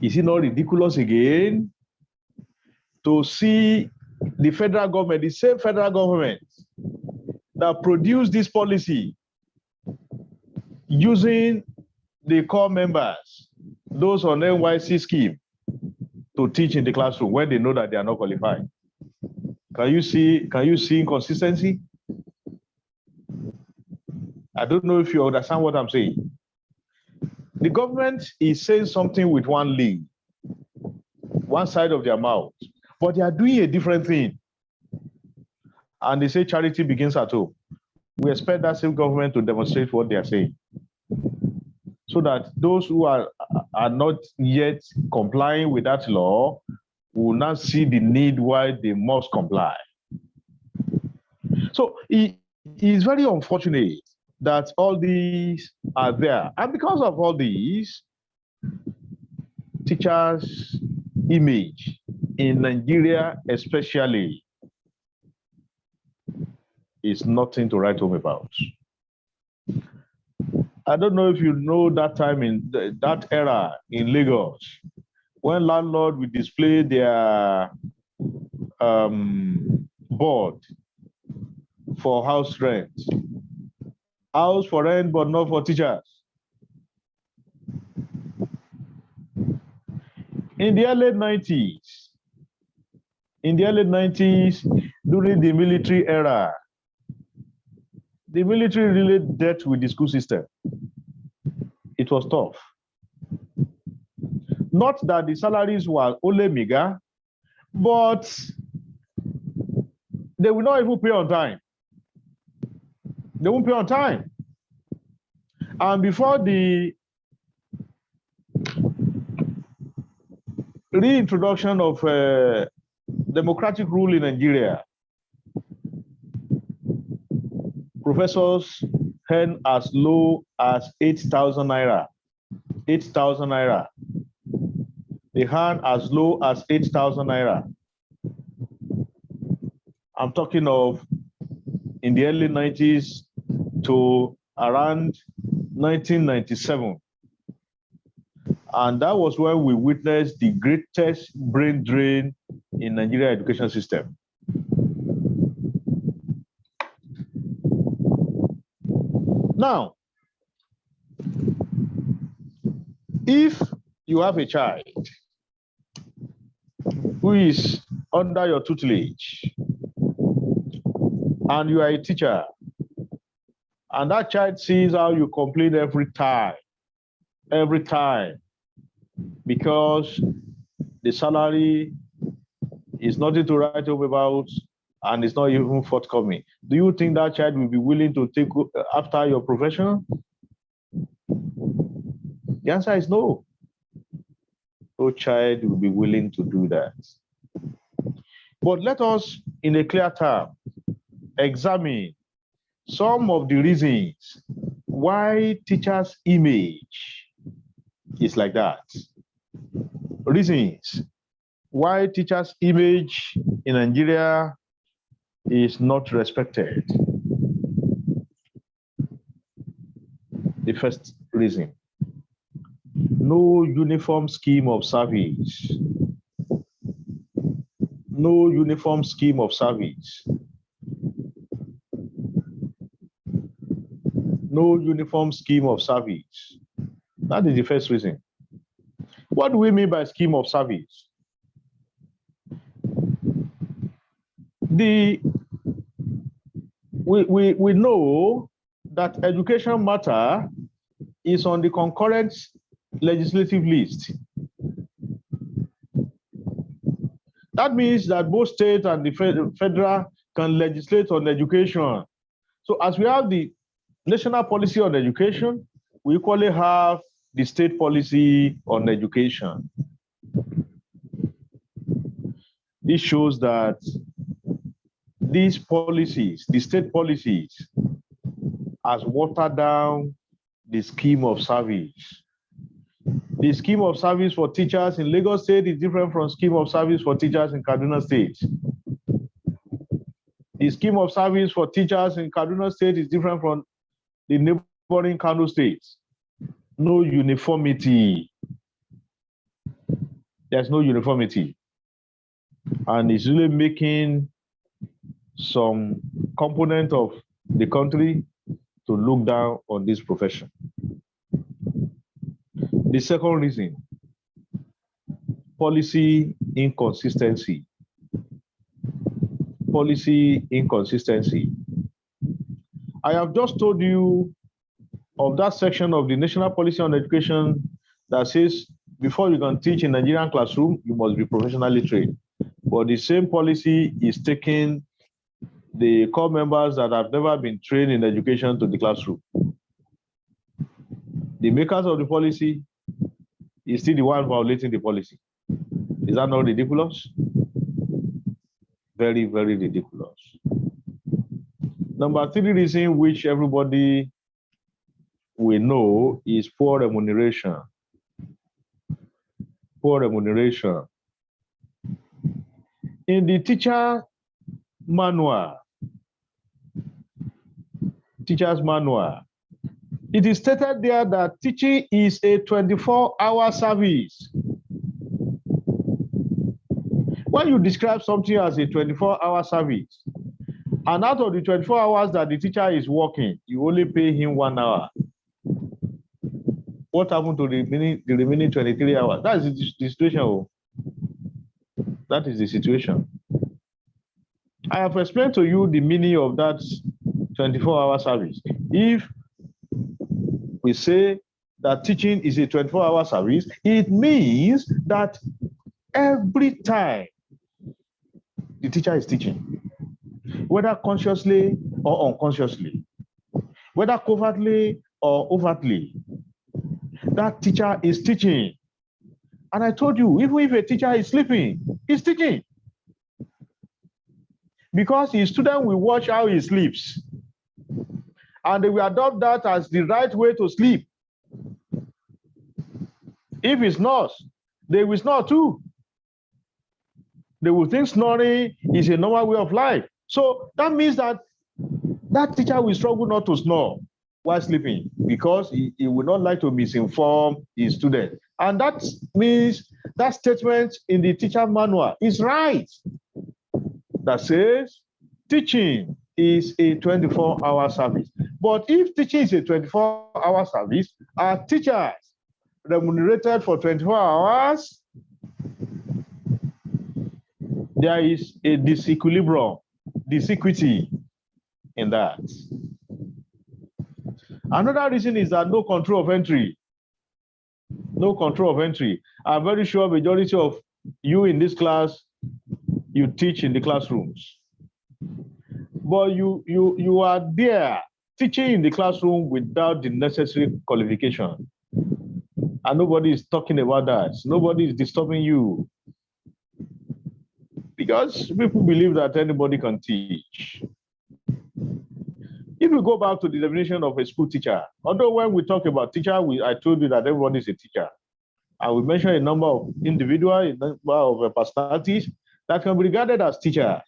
Is it not ridiculous again to see the federal government, the same federal government, that produced this policy using the core members, those on NYC scheme, to teach in the classroom when they know that they are not qualified. Can you see inconsistency? I don't know if you understand what I'm saying. The government is saying something with one leg, one side of their mouth, but they are doing a different thing. And they say charity begins at home. We expect that same government to demonstrate what they are saying, so that those who are not yet complying with that law will not see the need why they must comply. So it is very unfortunate that all these are there. And because of all these, teachers' image in Nigeria especially is nothing to write home about. I don't know if you know that time in that era in Lagos, when landlord would display their board for house rent, house for rent but not for teachers. In the early 90s, during the military era, the military really dealt with the school system. It was tough. Not that the salaries were only meager, but they will not even pay on time. They won't pay on time. And before the reintroduction of democratic rule in Nigeria, professors earn as low as 8,000 naira. 8,000 naira. They earn as low as 8,000 naira. I'm talking of in the early 90s to around 1997. And that was when we witnessed the greatest brain drain in Nigeria education system. Now, if you have a child who is under your tutelage and you are a teacher, and that child sees how you complain every time, because the salary is nothing to write home about and it's not even forthcoming, do you think that child will be willing to take after your profession? The answer is no. No child will be willing to do that. But let us, in a clear term, examine some of the reasons why teachers' image is like that. Reasons why teachers' image in Nigeria is not respected. The first reason: no uniform scheme of service. No uniform scheme of service. No uniform scheme of service. That is the first reason. What do we mean by scheme of service? We know that education matter is on the concurrent legislative list. That means that both state and the federal can legislate on education. So as we have the national policy on education, we equally have the state policy on education. This shows that these policies, the state policies, has watered down the scheme of service. The scheme of service for teachers in Lagos State is different from scheme of service for teachers in Kaduna State. The scheme of service for teachers in Kaduna State is different from the neighboring Kano State. No uniformity. There's no uniformity. And it's really making some component of the country to look down on this profession. The second reason, policy inconsistency. Policy inconsistency. I have just told you of that section of the National Policy on Education that says before you can teach in Nigerian classroom, you must be professionally trained. But the same policy is taking the core members that have never been trained in education to the classroom. The makers of the policy is still the one violating the policy. Is that not ridiculous? Very, very ridiculous. Number three reason which everybody will know is poor remuneration. Poor remuneration. In the teacher's manual, it is stated there that teaching is a 24-hour service. When you describe something as a 24-hour service, and out of the 24 hours that the teacher is working, you only pay him 1 hour. What happened to the remaining 23 hours? That is the situation. That is the situation. I have explained to you the meaning of that 24-hour service. If we say that teaching is a 24-hour service, it means that every time the teacher is teaching, whether consciously or unconsciously, whether covertly or overtly, that teacher is teaching. And I told you, even if a teacher is sleeping, he's teaching. Because his student will watch how he sleeps. And they will adopt that as the right way to sleep. If it's not, they will snore too. They will think snoring is a normal way of life. So that means that that teacher will struggle not to snore while sleeping because he would not like to misinform his student. And that means that statement in the teacher manual is right. That says teaching is a 24-hour service. But if teaching is a 24-hour service, are teachers remunerated for 24 hours? There is a disequilibrium, disequity in that. Another reason is that no control of entry. No control of entry. I'm very sure majority of you in this class, you teach in the classrooms. But you are there teaching in the classroom without the necessary qualification. And nobody is talking about that. Nobody is disturbing you. Because people believe that anybody can teach. If we go back to the definition of a school teacher, although when we talk about teacher, I told you that everybody is a teacher. And we mentioned a number of individuals, a number of personalities that can be regarded as teachers.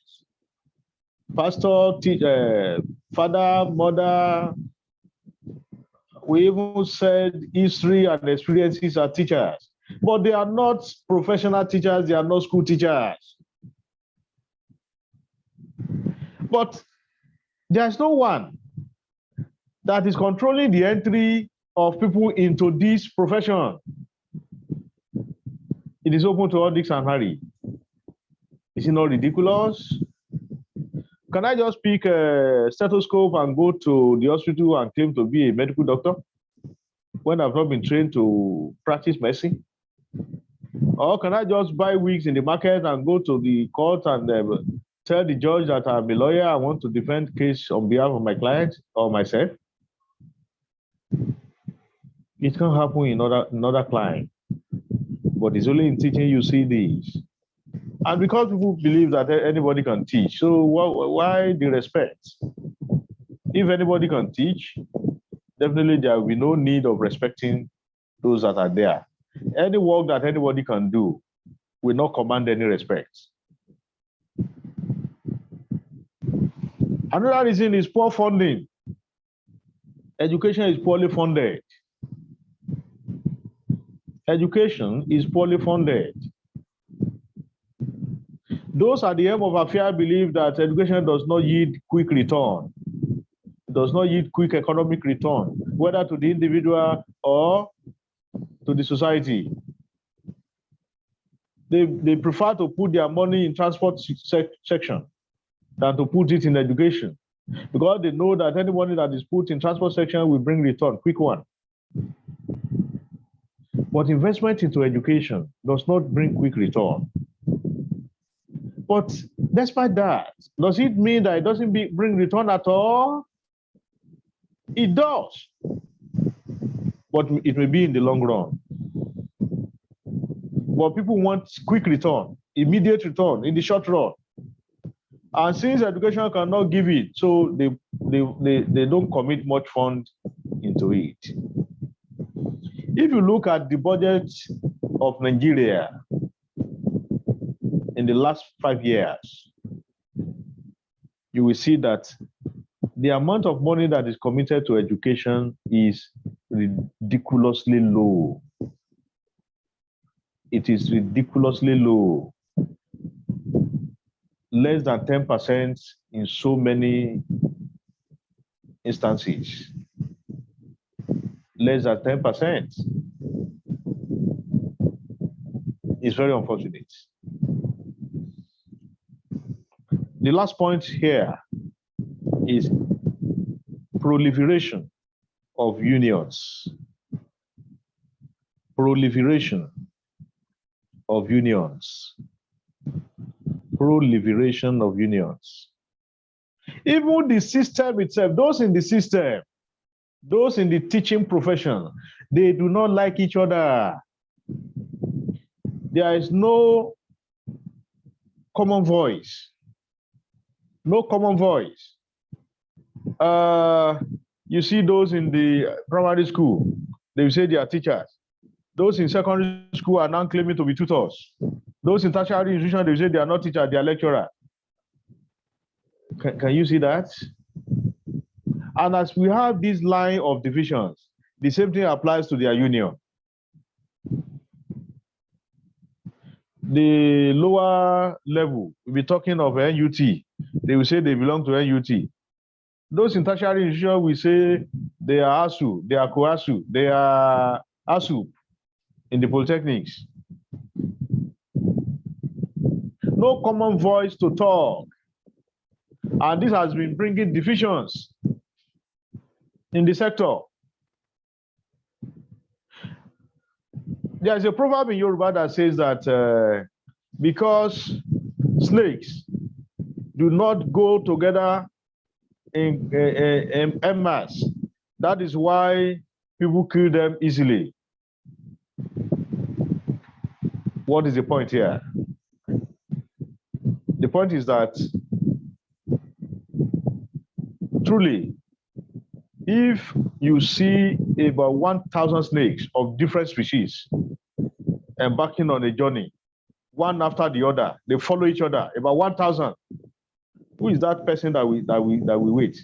Pastor, father, mother. We even said history and experiences are teachers. But they are not professional teachers, they are not school teachers. But there's no one that is controlling the entry of people into this profession. It is open to all Dicks and Harry. Is it not ridiculous? Can I just pick a stethoscope and go to the hospital and claim to be a medical doctor when I've not been trained to practice medicine? Or can I just buy wigs in the market and go to the court and tell the judge that I'm a lawyer, I want to defend case on behalf of my client or myself? It can happen in another client, but it's only in teaching you see this. And because people believe that anybody can teach, so why the respect? If anybody can teach, definitely there will be no need of respecting those that are there. Any work that anybody can do will not command any respect. Another reason is poor funding. Education is poorly funded. Education is poorly funded. Those at the end of affair believe that education does not yield quick return. does not yield quick economic return, whether to the individual or to the society. They prefer to put their money in transport section than to put it in education, because they know that any money that is put in transport section will bring return, quick one. But investment into education does not bring quick return. But despite that, does it mean that it doesn't bring return at all? It does, but it may be in the long run. But people want quick return, immediate return in the short run. And since education cannot give it, so they don't commit much fund into it. If you look at the budget of Nigeria in the last 5 years, you will see that the amount of money that is committed to education is ridiculously low. It is ridiculously low. Less than 10% in so many instances. Less than 10%. It's very unfortunate. The last point here is proliferation of unions. Proliferation of unions. Proliferation of unions. Even the system itself, those in the system, those in the teaching profession, they do not like each other. There is no common voice. No common voice. You see those in the primary school, they will say they are teachers. Those in secondary school are now claiming to be tutors. Those in tertiary institution, they will say they are not teachers, they are lecturers. Can you see that? And as we have this line of divisions, the same thing applies to their union. The lower level, we'll be talking of NUT. They will say they belong to NUT. Those in tertiary institution will say they are ASU, they are COASU, they are ASU in the polytechnics. No common voice to talk. And this has been bringing divisions in the sector. There's a proverb in Yoruba that says that because snakes do not go together in mass, that is why people kill them easily. What is the point here? The point is that truly, if you see about 1,000 snakes of different species embarking on a journey, one after the other, they follow each other, about 1,000. Who is that person that we wait?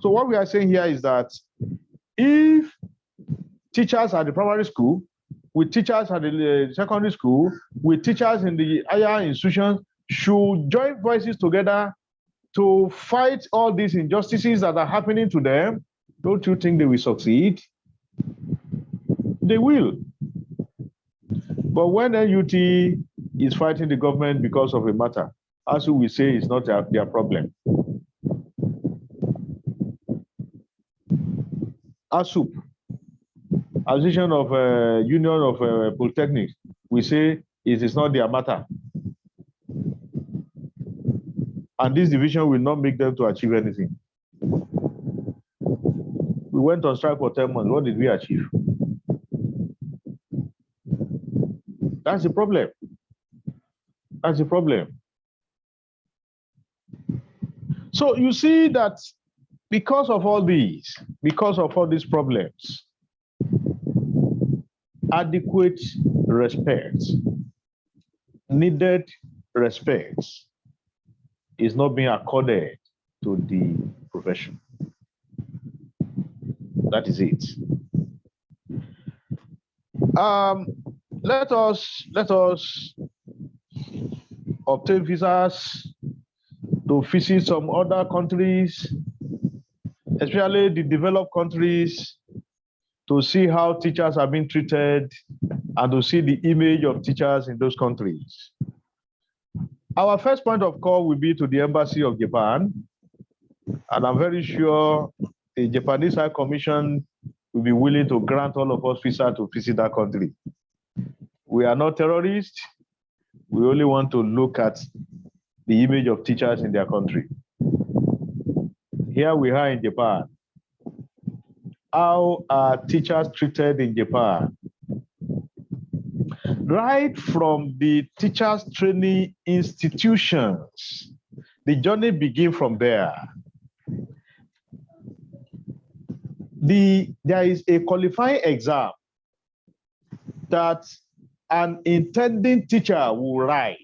So what we are saying here is that if teachers at the primary school, with teachers at the secondary school, with teachers in the higher institutions, should join voices together to fight all these injustices that are happening to them, don't you think they will succeed? They will. But when NUT is fighting the government because of a matter, as we say, it's not their problem. ASUP, Association of Union of Polytechnics, we say it is not their matter. And this division will not make them to achieve anything. We went on strike for 10 months. What did we achieve? That's the problem. That's the problem. So you see that because of all these problems, adequate respect, needed respect is not being accorded to the profession. That is it. Let us obtain visas to visit some other countries especially the developed countries, to see how teachers are being treated and to see the image of teachers in those countries. Our first point of call will be to the Embassy of Japan, and I'm very sure the Japanese High Commission will be willing to grant all of us visa to visit that country. We are not terrorists. We only want to look at the image of teachers in their country. Here we are in Japan. How are teachers treated in Japan? Right from the teachers training institutions, the journey begins from there. There is a qualifying exam that an intending teacher will write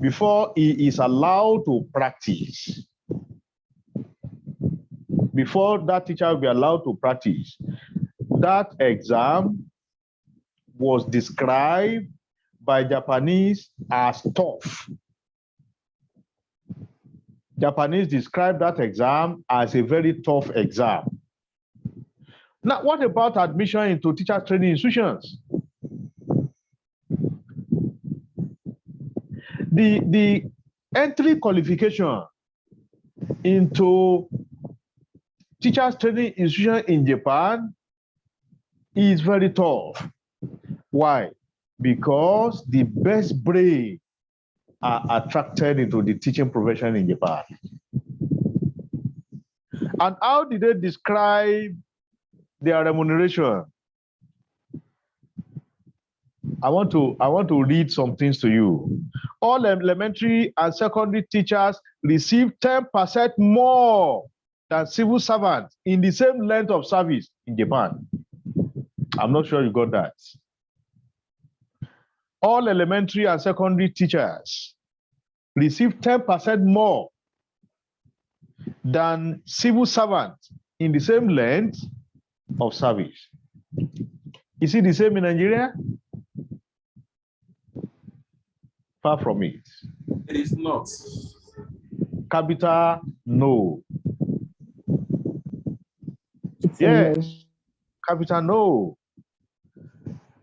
before he is allowed to practice. Before that teacher will be allowed to practice, that exam was described by Japanese as tough. Japanese described that exam as a very tough exam. Now, what about admission into teacher training institutions? The entry qualification into teachers training institution in Japan is very tough. Why? Because the best brain are attracted into the teaching profession in Japan. And how did they describe their remuneration? I want to read some things to you. All elementary and secondary teachers receive 10% more than civil servants in the same length of service in Japan. I'm not sure you got that. All elementary and secondary teachers receive 10% more than civil servants in the same length of service. Is it the same in Nigeria? Far from it. It is not. Capital, no. Yes, capital, no.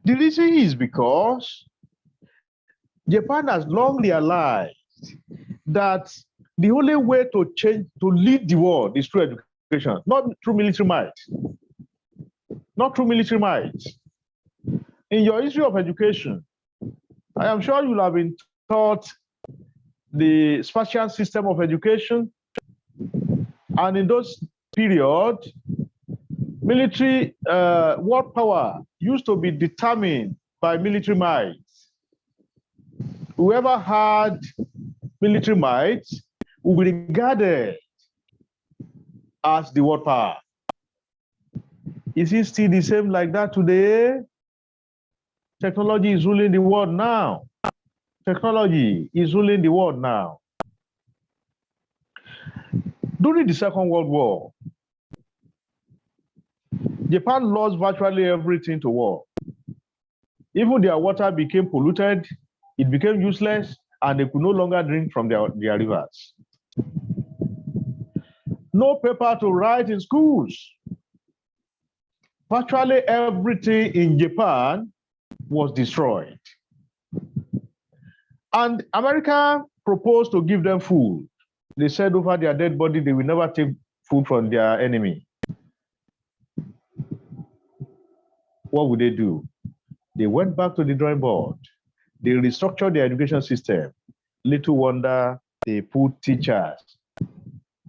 The reason is because Japan has long realized that the only way to lead the world is through education, not through military might. Not through military might. In your history of education, I am sure you'll have been taught the Spartan system of education. And in those periods, military world power used to be determined by military might. Whoever had military might will be regarded as the world power. Is it still the same like that today? Technology is ruling the world now. Technology is ruling the world now. During the Second World War, Japan lost virtually everything to war. Even their water became polluted, it became useless, and they could no longer drink from their rivers. No paper to write in schools. Virtually everything in Japan was destroyed. And America proposed to give them food. They said over their dead body, they will never take food from their enemy. What would they do? They went back to the drawing board. They restructured their education system. Little wonder they put teachers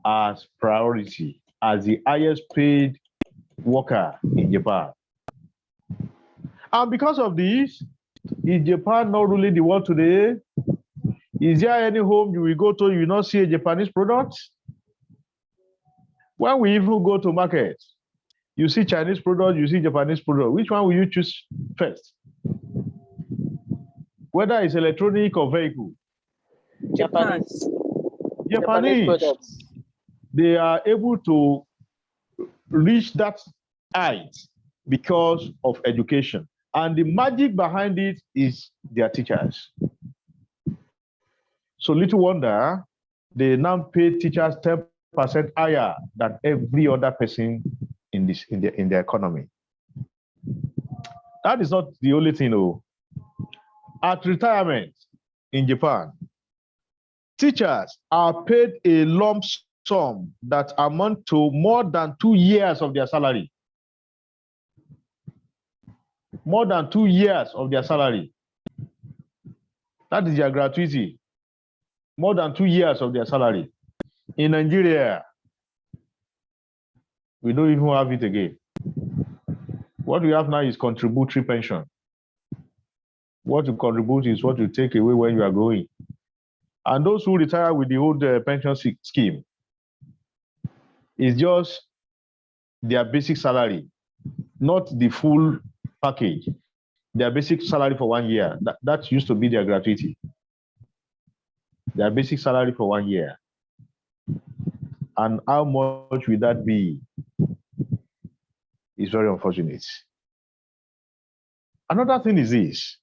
as priority, as the highest paid worker in Japan. And because of this, is Japan not ruling the world today? Is there any home you will go to, you will not see a Japanese product? When we even go to market, you see Chinese product, you see Japanese product. Which one will you choose first? Whether it's electronic or vehicle? Japanese. Japanese products. They are able to reach that height because of education. And the magic behind it is their teachers. So little wonder they now pay teachers higher than every other person in the economy. That is not the only thing, though. At retirement in Japan, teachers are paid a lump sum that amount to more than 2 years of their salary. More than 2 years of their salary. That is their gratuity. More than 2 years of their salary. In Nigeria, we don't even have it again. What we have now is contributory pension. What you contribute is what you take away when you are going. And those who retire with the old pension scheme is just their basic salary, not the full package. Their basic salary for 1 year. That used to be their gratuity. Their basic salary for 1 year. And how much will that be? It's very unfortunate. Another thing is this.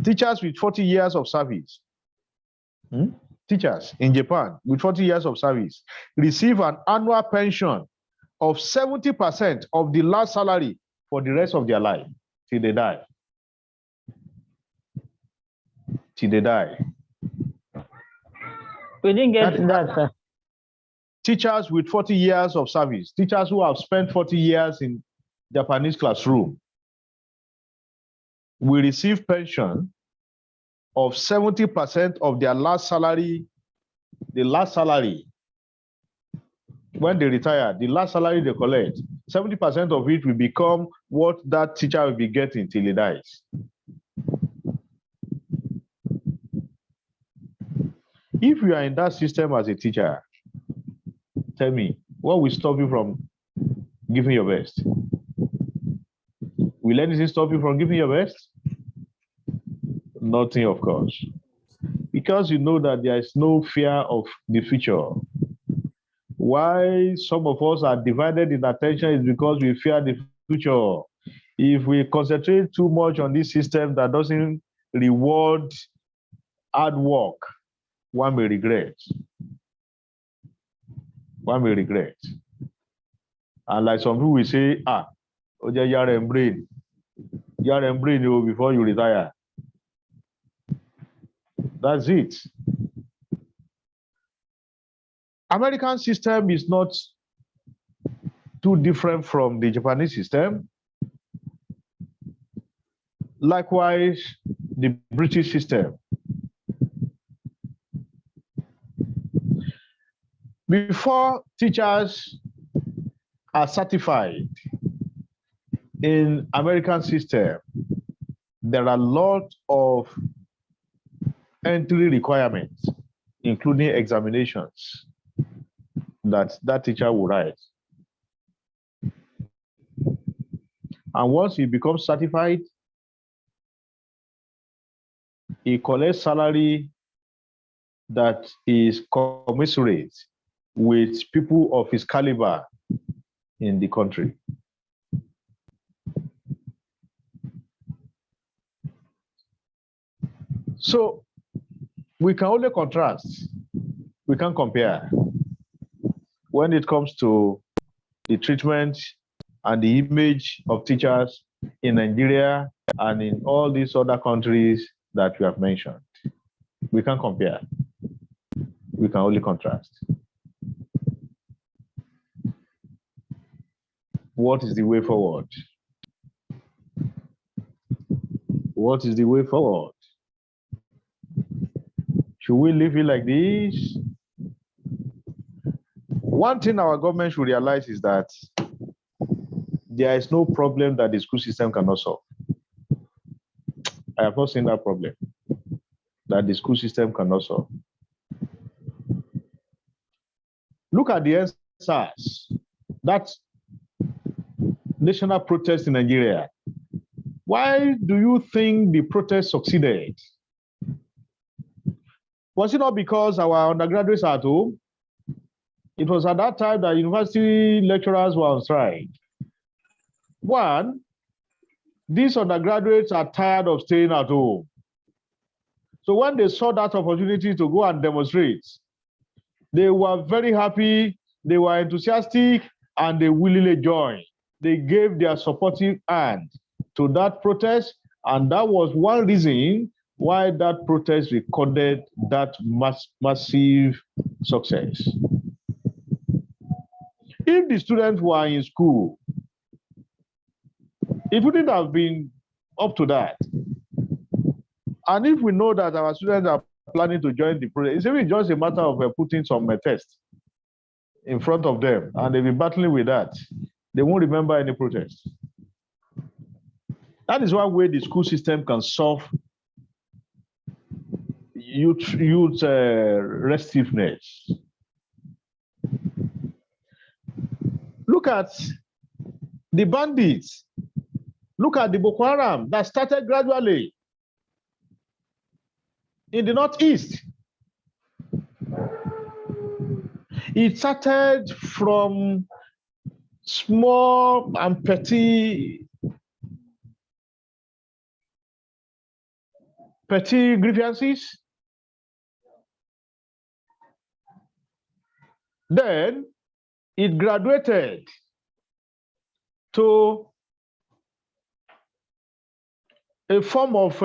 Teachers with 40 years of service, teachers in Japan with 40 years of service receive an annual pension of 70% of the last salary for the rest of their life till they die. Till they die. We didn't get that, sir. Teachers with 40 years of service, teachers who have spent 40 years in Japanese classroom, will receive pension of 70% of their last salary, the last salary. When they retire, the last salary they collect, 70% of it will become what that teacher will be getting till he dies. If you are in that system as a teacher, tell me, what will stop you from giving your best? Will anything stop you from giving your best? Nothing, of course. Because you know that there is no fear of the future. Why some of us are divided in attention is because we fear the future. If we concentrate too much on this system that doesn't reward hard work, one may regret. One may regret. And like some people will say, you're in brain before you retire. That's it. American system is not too different from the Japanese system. Likewise, the British system. Before teachers are certified in American system, there are a lot of entry requirements, including examinations that teacher will write. And once he becomes certified, he collects salary that is commensurate with people of his caliber in the country. So we can only contrast, we can compare when it comes to the treatment and the image of teachers in Nigeria and in all these other countries that we have mentioned. We can compare. We can only contrast. What is the way forward? What is the way forward? Should we leave it like this? One thing our government should realize is that there is no problem that the school system cannot solve. I have not seen that problem that the school system cannot solve. Look at the SARS, that national protest in Nigeria. Why do you think the protest succeeded? Was it not because our undergraduates are at home? It was at that time that university lecturers were on strike. One, these undergraduates are tired of staying at home. So when they saw that opportunity to go and demonstrate, They were very happy, they were enthusiastic, and they willingly joined. They gave their supportive hand to that protest, and that was one reason why that protest recorded that massive success. If the students were in school, it wouldn't have been up to that. And if we know that our students are planning to join the protest, it's even just a matter of putting some tests in front of them, and they'll be battling with that. They won't remember any protest. That is one way the school system can solve youth restiveness. Look at the bandits. Look at the Boko Haram that started gradually in the Northeast. It started from small and petty grievances. Then it graduated to a form of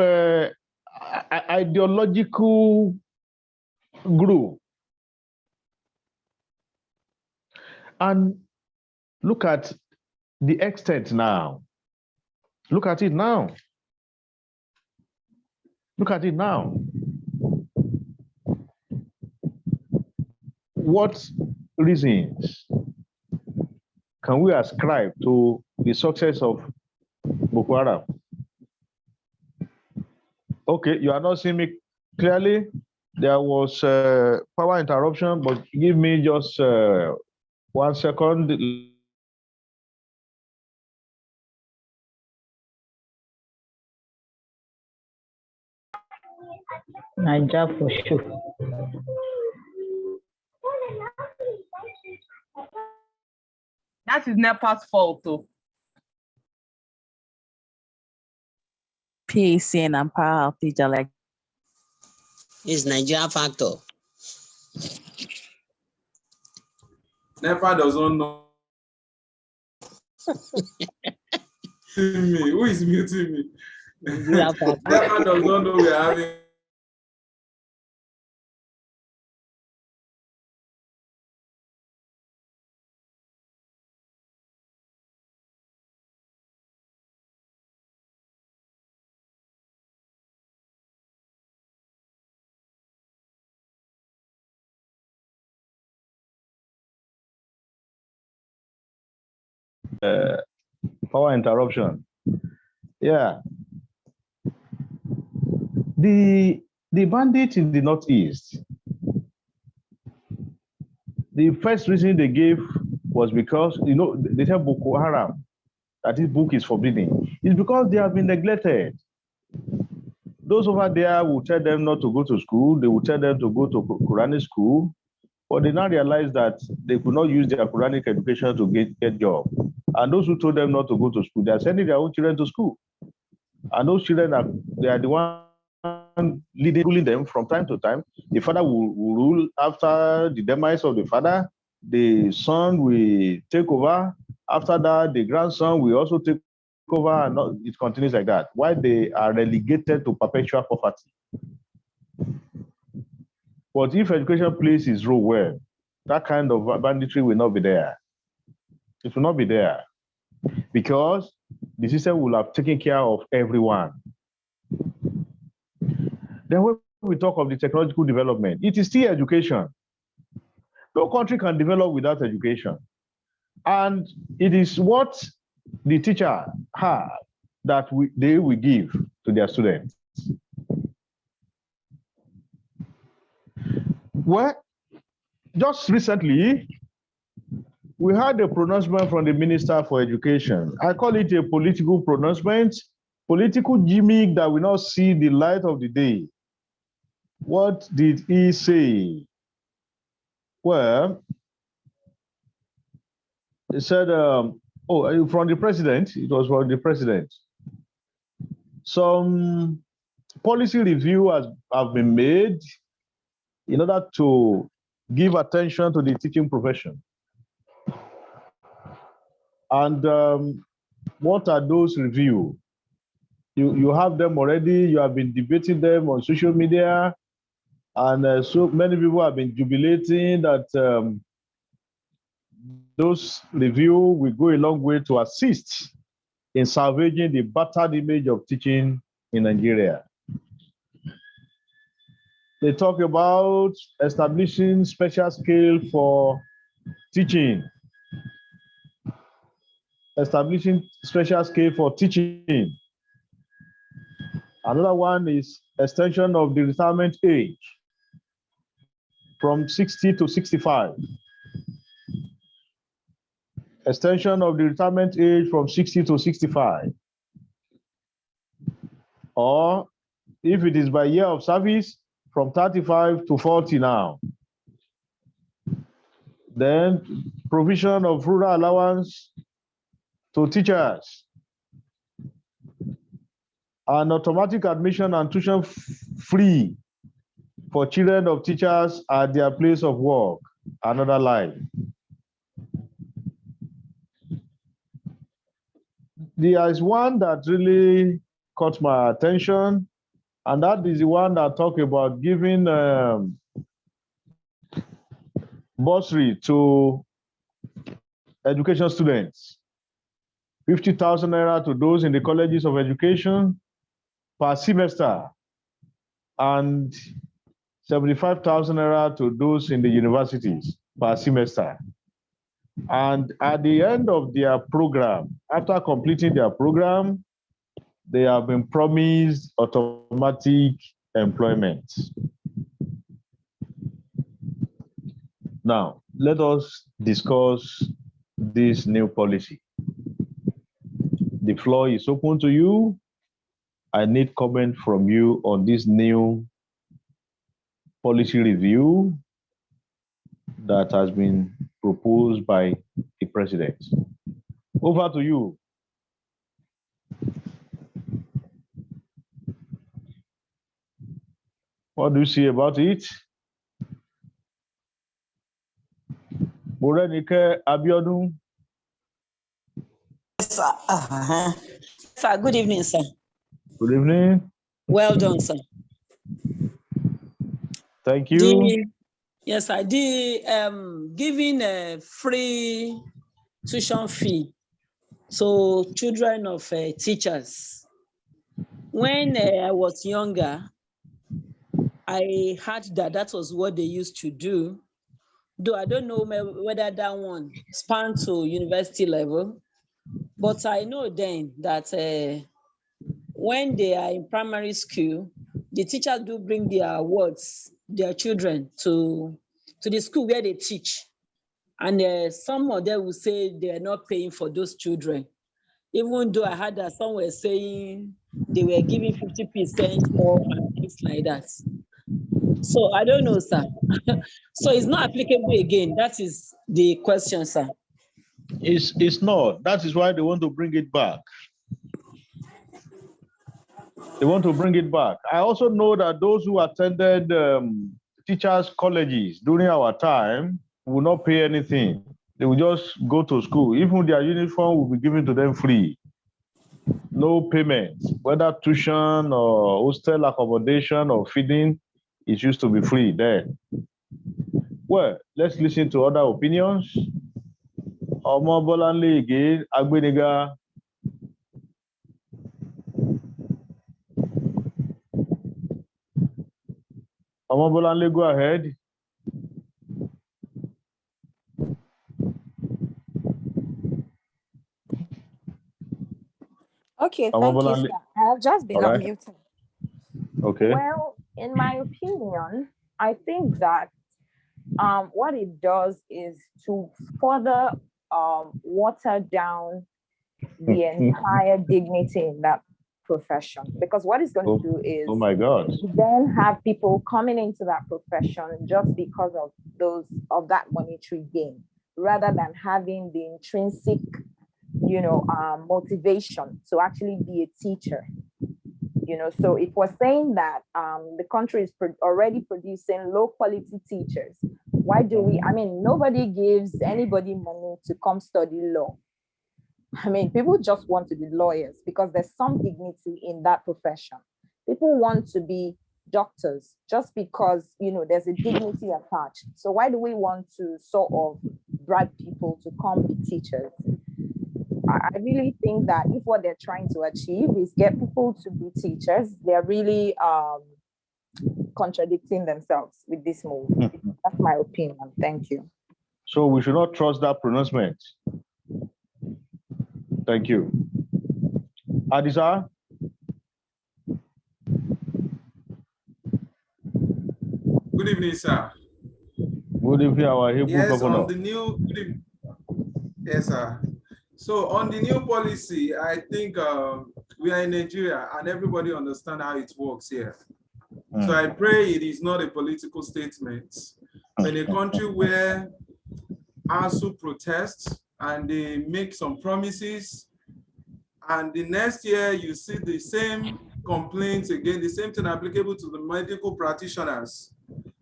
ideological group. And look at the extent now. Look at it now. Look at it now. What reasons can we ascribe to the success of Boko Haram? Okay, you are not seeing me clearly. There was power interruption, but give me just 1 second. Niger for sure. That is NEPA's fault, though. PAC and power outage are like. It's Nigeria factor. NEPA doesn't know. Me. Who is muting me? NEPA does not know we're having. Power interruption. Yeah. The bandits in the Northeast, the first reason they gave was because, you know, they said Boko Haram, that this book is forbidden. It's because they have been neglected. Those over there will tell them not to go to school. They will tell them to go to Quranic school. But they now realize that they could not use their Quranic education to get job. And those who told them not to go to school, they are sending their own children to school. And those children they are the one leading them from time to time. The father will rule after the demise of the father. The son will take over. After that, the grandson will also take over, and it continues like that. Why they are relegated to perpetual poverty. But if education plays its role well, that kind of banditry will not be there. It will not be there because the system will have taken care of everyone. Then when we talk of the technological development, it is still education. No country can develop without education. And it is what the teacher has that they will give to their students. Well, just recently, we had a pronouncement from the Minister for Education. I call it a political pronouncement, political gimmick that will not see the light of the day. What did he say? Well, he said, from the president, it was from the president. Some policy review have been made in order to give attention to the teaching profession. And what are those reviews? You have them already. You have been debating them on social media. And so many people have been jubilating that those reviews will go a long way to assist in salvaging the battered image of teaching in Nigeria. They talk about establishing special scale for teaching. Establishing special scale for teaching. Another one is extension of the retirement age from 60 to 65. Extension of the retirement age from 60 to 65. Or if it is by year of service, from 35 to 40 now. Then provision of rural allowance to teachers. And automatic admission and tuition free for children of teachers at their place of work. Another line. There is one that really caught my attention, and that is the one that talks about giving bursary to education students. 50,000 naira to those in the colleges of education per semester, and 75,000 naira to those in the universities per semester. And at the end of their program, after completing their program, they have been promised automatic employment. Now, let us discuss this new policy. The floor is open to you. I need comment from you on this new policy review that has been proposed by the president. Over to you. What do you see about it? Morenike Abiodun. Sir, good evening, sir. Good evening. Well done, sir. Thank you. Yes, I did. Giving a free tuition fee to children of teachers. When I was younger, I heard that was what they used to do. Though I don't know whether that one spanned to university level, but I know then that when they are in primary school, the teachers do bring their children to the school where they teach. And some of them will say they are not paying for those children. Even though I heard that some were saying they were giving 50% more and things like that. So I don't know, sir. So it's not applicable again. That is the question, sir. It's not. That is why they want to bring it back. They want to bring it back. I also know that those who attended teachers' colleges during our time will not pay anything. They will just go to school. Even their uniform will be given to them free. No payment, whether tuition or hostel accommodation or feeding, it used to be free then. Well, let's listen to other opinions. Omobolanle again, Agbeniga. Omobolanle, go ahead. Okay, thank you, sir. I have just been unmuted. Okay. Well, in my opinion, I think that what it does is to further water down the entire dignity in that profession. Because what it's going to do is, oh my God, then have people coming into that profession just because of that monetary gain, rather than having the intrinsic, motivation to actually be a teacher. So if we're saying that the country is already producing low quality teachers, Why do we, I mean, nobody gives anybody money to come study law. I mean, people just want to be lawyers because there's some dignity in that profession. People want to be doctors just because, you know, there's a dignity attached. So why do we want to sort of bribe people to come be teachers? I really think that if what they're trying to achieve is get people to be teachers, they're really contradicting themselves with this move. That's my opinion. Thank you. So we should not trust that pronouncement. Thank you. Adisa? Good evening, sir. Good evening, our Hebrew Yes, governor. on the new, yes, sir. So on the new policy, I think we are in Nigeria and everybody understands how it works here. So I pray it is not a political statement. In a country where ASU protests and they make some promises, and the next year you see the same complaints again, the same thing applicable to the medical practitioners.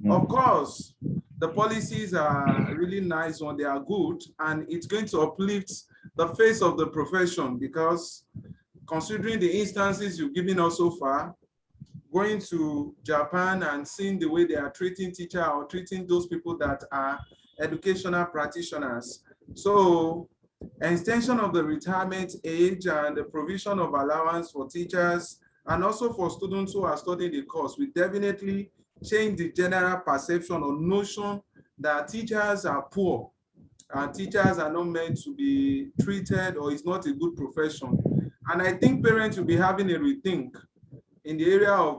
Of course, the policies are really nice when they are good, and it's going to uplift the face of the profession, because considering the instances you've given us so far, going to Japan and seeing the way they are treating teachers or treating those people that are educational practitioners. So extension of the retirement age and the provision of allowance for teachers and also for students who are studying the course will definitely change the general perception or notion that teachers are poor and teachers are not meant to be treated, or it's not a good profession. And I think parents will be having a rethink in the area of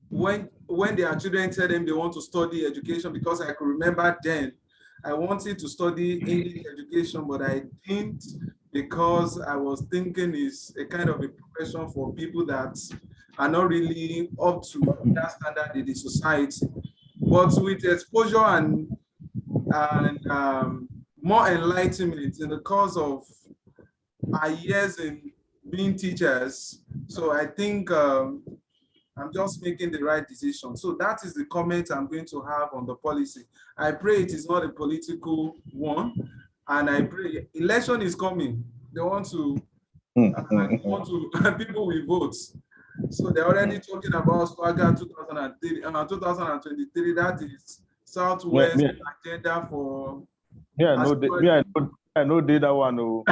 when their children tell them they want to study education, because I could remember then I wanted to study English education, but I didn't, because I was thinking it's a kind of a profession for people that are not really up to that standard in the society. But with exposure and more enlightenment in the course of our years in being teachers, so I think I'm just making the right decision. So that is the comment I'm going to have on the policy. I pray it is not a political one, and I pray election is coming. They want to, people will vote. So they're already talking about Swagger 2023. That is Southwest agenda for. Yeah, I know did that one. Oh.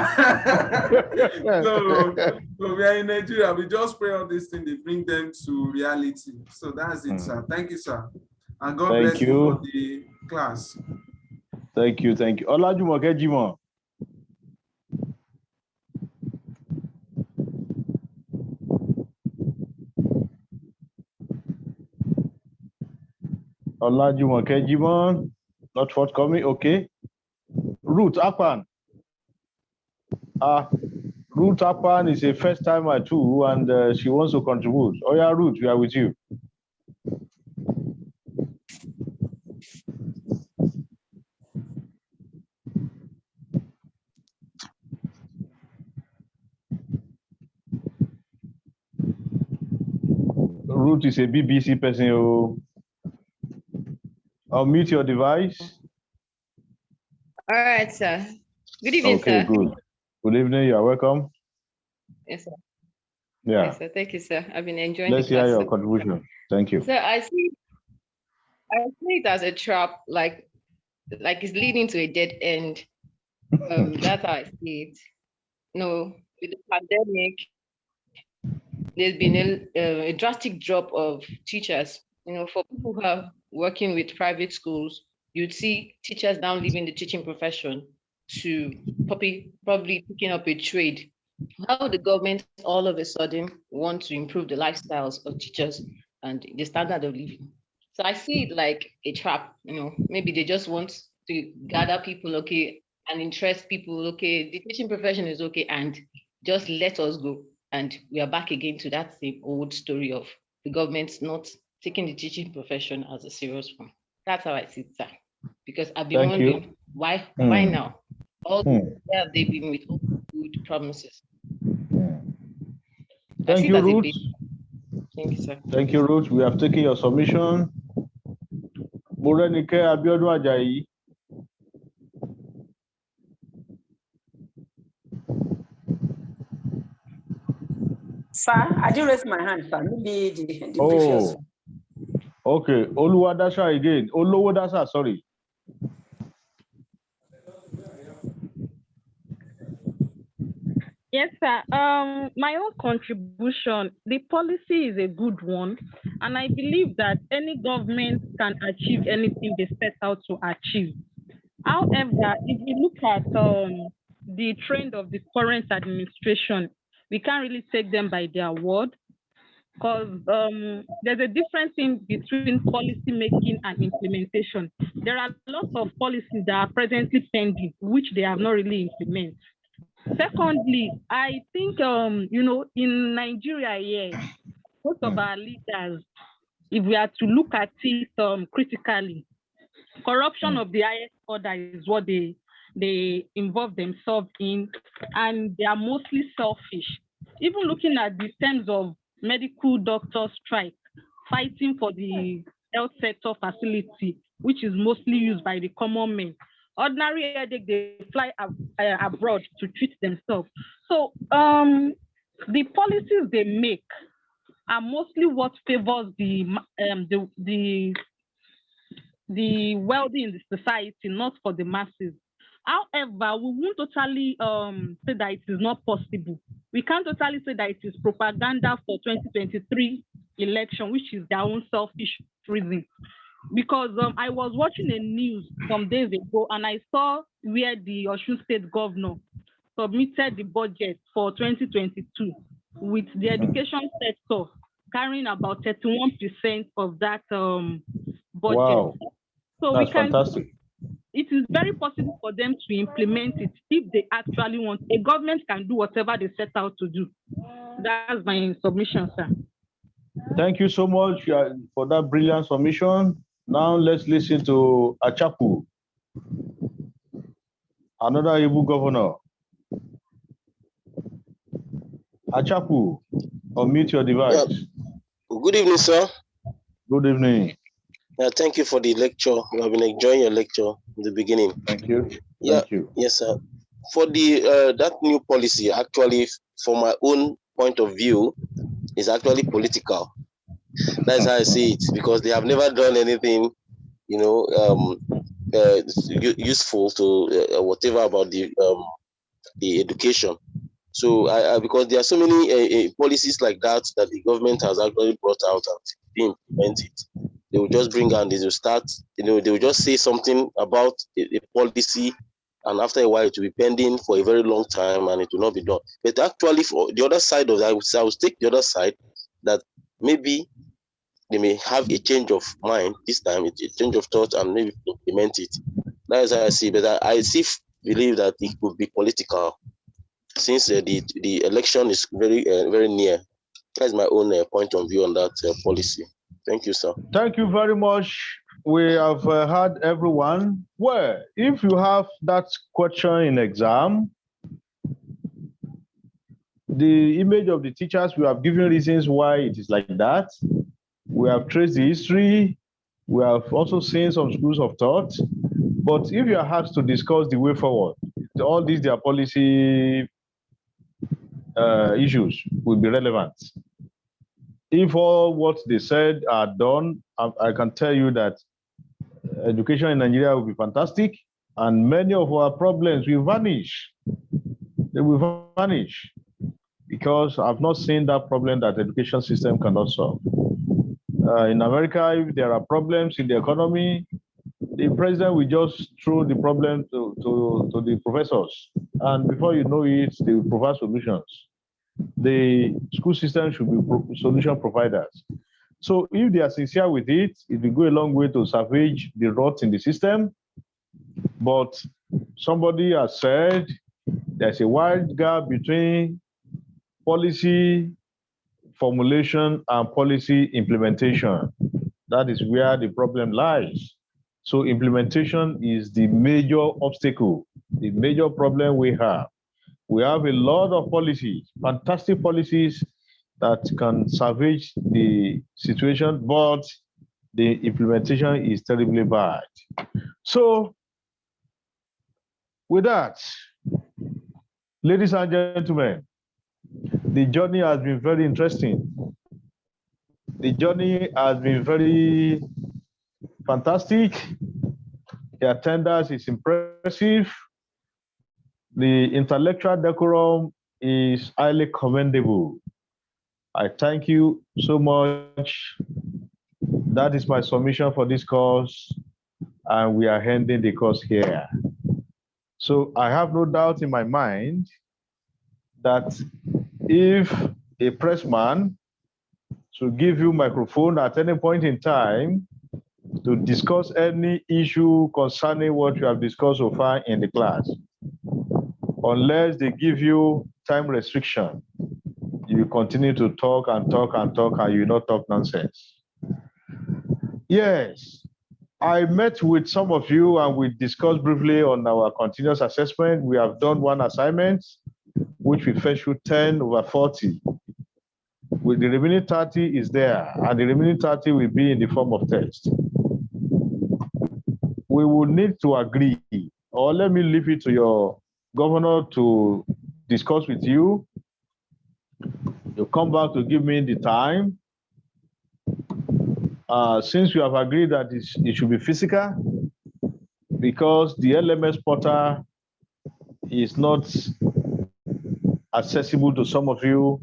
So we are in Nigeria. We just pray all these things, they bring them to reality. So that's it, sir. Thank you, sir. And God bless you for the class. Thank you. Olajumoke Jimoh. Olajumoke Jimoh, not forthcoming. Okay. Ruth Akpan. Ruth Akpan is a first timer too, and she wants to contribute. Oh yeah, Ruth, we are with you. Ruth is a BBC person. Unmute your device. All right, sir. Good evening, okay, sir. Good. Good evening. You are welcome. Yes, sir. Yeah. Yes, sir. Thank you, sir. I've been enjoying Let's the class, hear your sir. contribution. Thank you. So I see it as a trap, like it's leading to a dead end. That's how I see it. With the pandemic, there's been a drastic drop of teachers. For people who are working with private schools, you'd see teachers now leaving the teaching profession to probably picking up a trade. How the government all of a sudden want to improve the lifestyles of teachers and the standard of living. So I see it like a trap. Maybe they just want to gather people, okay, and interest people, okay, the teaching profession is okay, and just let us go. And we are back again to that same old story of the government not taking the teaching profession as a serious one. That's how I see it, sir. Because I've been wondering why now? All where have they been with all good promises? Thank you, Ruth. Thank you, sir. Thank you, Ruth. We have taken your submission. Morenike Abiodun Ajayi. Sir, I did raise my hand, sir. Maybe the previous one. Okay. Oluwadasa again. Olowadasa, sorry. Yes, sir. My own contribution, the policy is a good one, and I believe that any government can achieve anything they set out to achieve. However, if we look at the trend of the current administration, we can't really take them by their word, because there's a difference in between policy making and implementation. There are lots of policies that are presently pending, which they have not really implemented. Secondly, I think in Nigeria here, most of our leaders, if we are to look at it critically, corruption of the highest order is what they involve themselves in, and they are mostly selfish. Even looking at the terms of medical doctor strike, fighting for the health sector facility, which is mostly used by the common men. Ordinary headache, they fly abroad to treat themselves. So the policies they make are mostly what favors the wealthy in the society, not for the masses. However, we won't totally say that it is not possible. We can't totally say that it is propaganda for 2023 election, which is their own selfish reason. Because I was watching a news some days ago, and I saw where the Osun State governor submitted the budget for 2022 with the education sector carrying about 31% of that budget. Wow. So That's fantastic. it is very possible for them to implement it if they actually want. A government can do whatever they set out to do. That's my submission, sir. Thank you so much for that brilliant submission. Now let's listen to Achapu, another Igbo governor. Achapu, unmute your device. Yeah. Good evening, sir. Good evening. Yeah, thank you for the lecture. You have been enjoying your lecture in the beginning. Thank you. Yeah, Thank you. yes, sir. For the that new policy, actually, from my own point of view, is actually political. That's how I see it, because they have never done anything, useful to whatever about the education. So because there are so many policies like that the government has actually brought out and they implement it. They will just bring and they will start, they will just say something about a policy, and after a while it will be pending for a very long time and it will not be done. But actually, for the other side of that, I would take the other side, that maybe they may have a change of mind this time, a change of thought, and maybe implement it. That is how I see. But I believe that it could be political, since the election is very very near. That's my own point of view on that policy. Thank you, sir. Thank you very much. We have heard everyone. Well, if you have that question in exam, the image of the teachers, we have given reasons why it is like that. We have traced the history. We have also seen some schools of thought. But if you are asked to discuss the way forward, all these their policy issues will be relevant. If all what they said are done, I can tell you that education in Nigeria will be fantastic, and many of our problems will vanish. They will vanish, because I've not seen that problem that education system cannot solve. In America, if there are problems in the economy, the president will just throw the problem to the professors, and before you know it, they will provide solutions. The school system should be solution providers. So if they are sincere with it, it will go a long way to salvage the rot in the system. But somebody has said there's a wide gap between policy formulation and policy implementation. That is where the problem lies. So implementation is the major obstacle, the major problem we have. We have a lot of policies, fantastic policies that can salvage the situation, but the implementation is terribly bad. So, with that, ladies and gentlemen, the journey has been very interesting. The journey has been very fantastic. The attendance is impressive. The intellectual decorum is highly commendable. I thank you so much. That is my submission for this course, and we are ending the course here. So I have no doubt in my mind that if a pressman to give you microphone at any point in time to discuss any issue concerning what you have discussed so far in the class, unless they give you time restriction, you continue to talk and talk and talk, and you not talk nonsense. Yes, I met with some of you and we discussed briefly on our continuous assessment. We have done one assignment, which we fetch you 10 over 40. With the remaining 30 is there, and the remaining 30 will be in the form of text. We will need to agree, or let me leave it to your governor to discuss with you. You come back to give me the time. Since you have agreed that it should be physical, because the LMS portal is not accessible to some of you,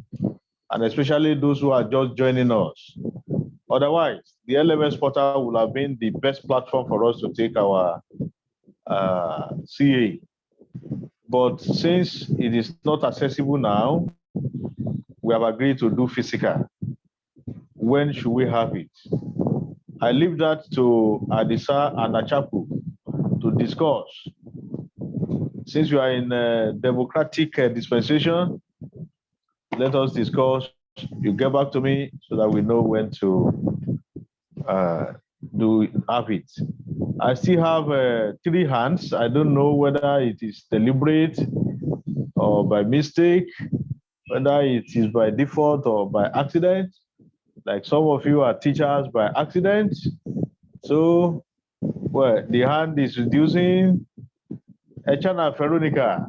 and especially those who are just joining us. Otherwise, the LMS portal will have been the best platform for us to take our CA. But since it is not accessible now, we have agreed to do physical. When should we have it? I leave that to Adisa and Achapu to discuss. Since you are in a democratic dispensation, let us discuss. You get back to me so that we know when to have it. I still have 3 hands. I don't know whether it is deliberate or by mistake, whether it is by default or by accident. Like some of you are teachers by accident. So, well, the hand is reducing. Echana Veronica,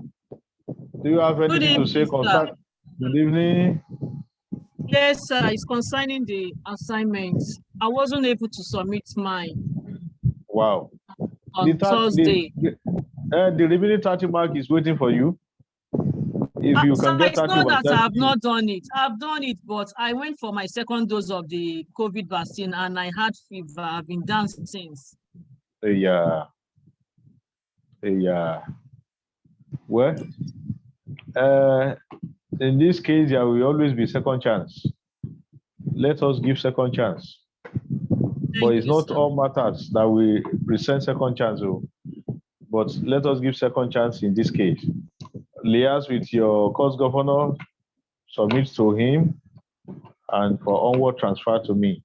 do you have anything to say concerning? Good evening. Yes, sir. It's concerning the assignments. I wasn't able to submit mine. Wow. On Thursday. The remaining 30 mark is waiting for you. If you can get 30, it's not that I have not done it. I've done it, but I went for my second dose of the COVID vaccine and I had fever. I've been down since. Yeah. Well, in this case, there will always be second chance. Let us give second chance. But it's not all matters that we present second chance. But let us give second chance in this case. Liaise with your course governor, submit to him, and for onward transfer to me.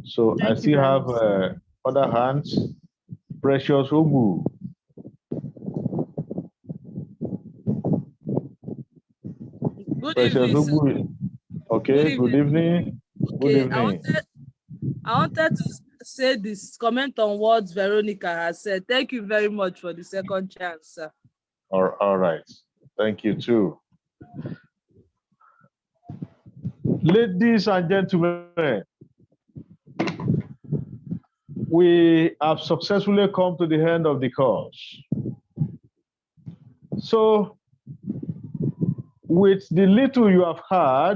So I still have other hands. Precious Ubu. Precious Ubu. Okay, good evening. Good evening. I wanted to say this, comment on what Veronica has said. Thank you very much for the second chance, sir. All right. Thank you too. Ladies and gentlemen, we have successfully come to the end of the course. So, with the little you have heard,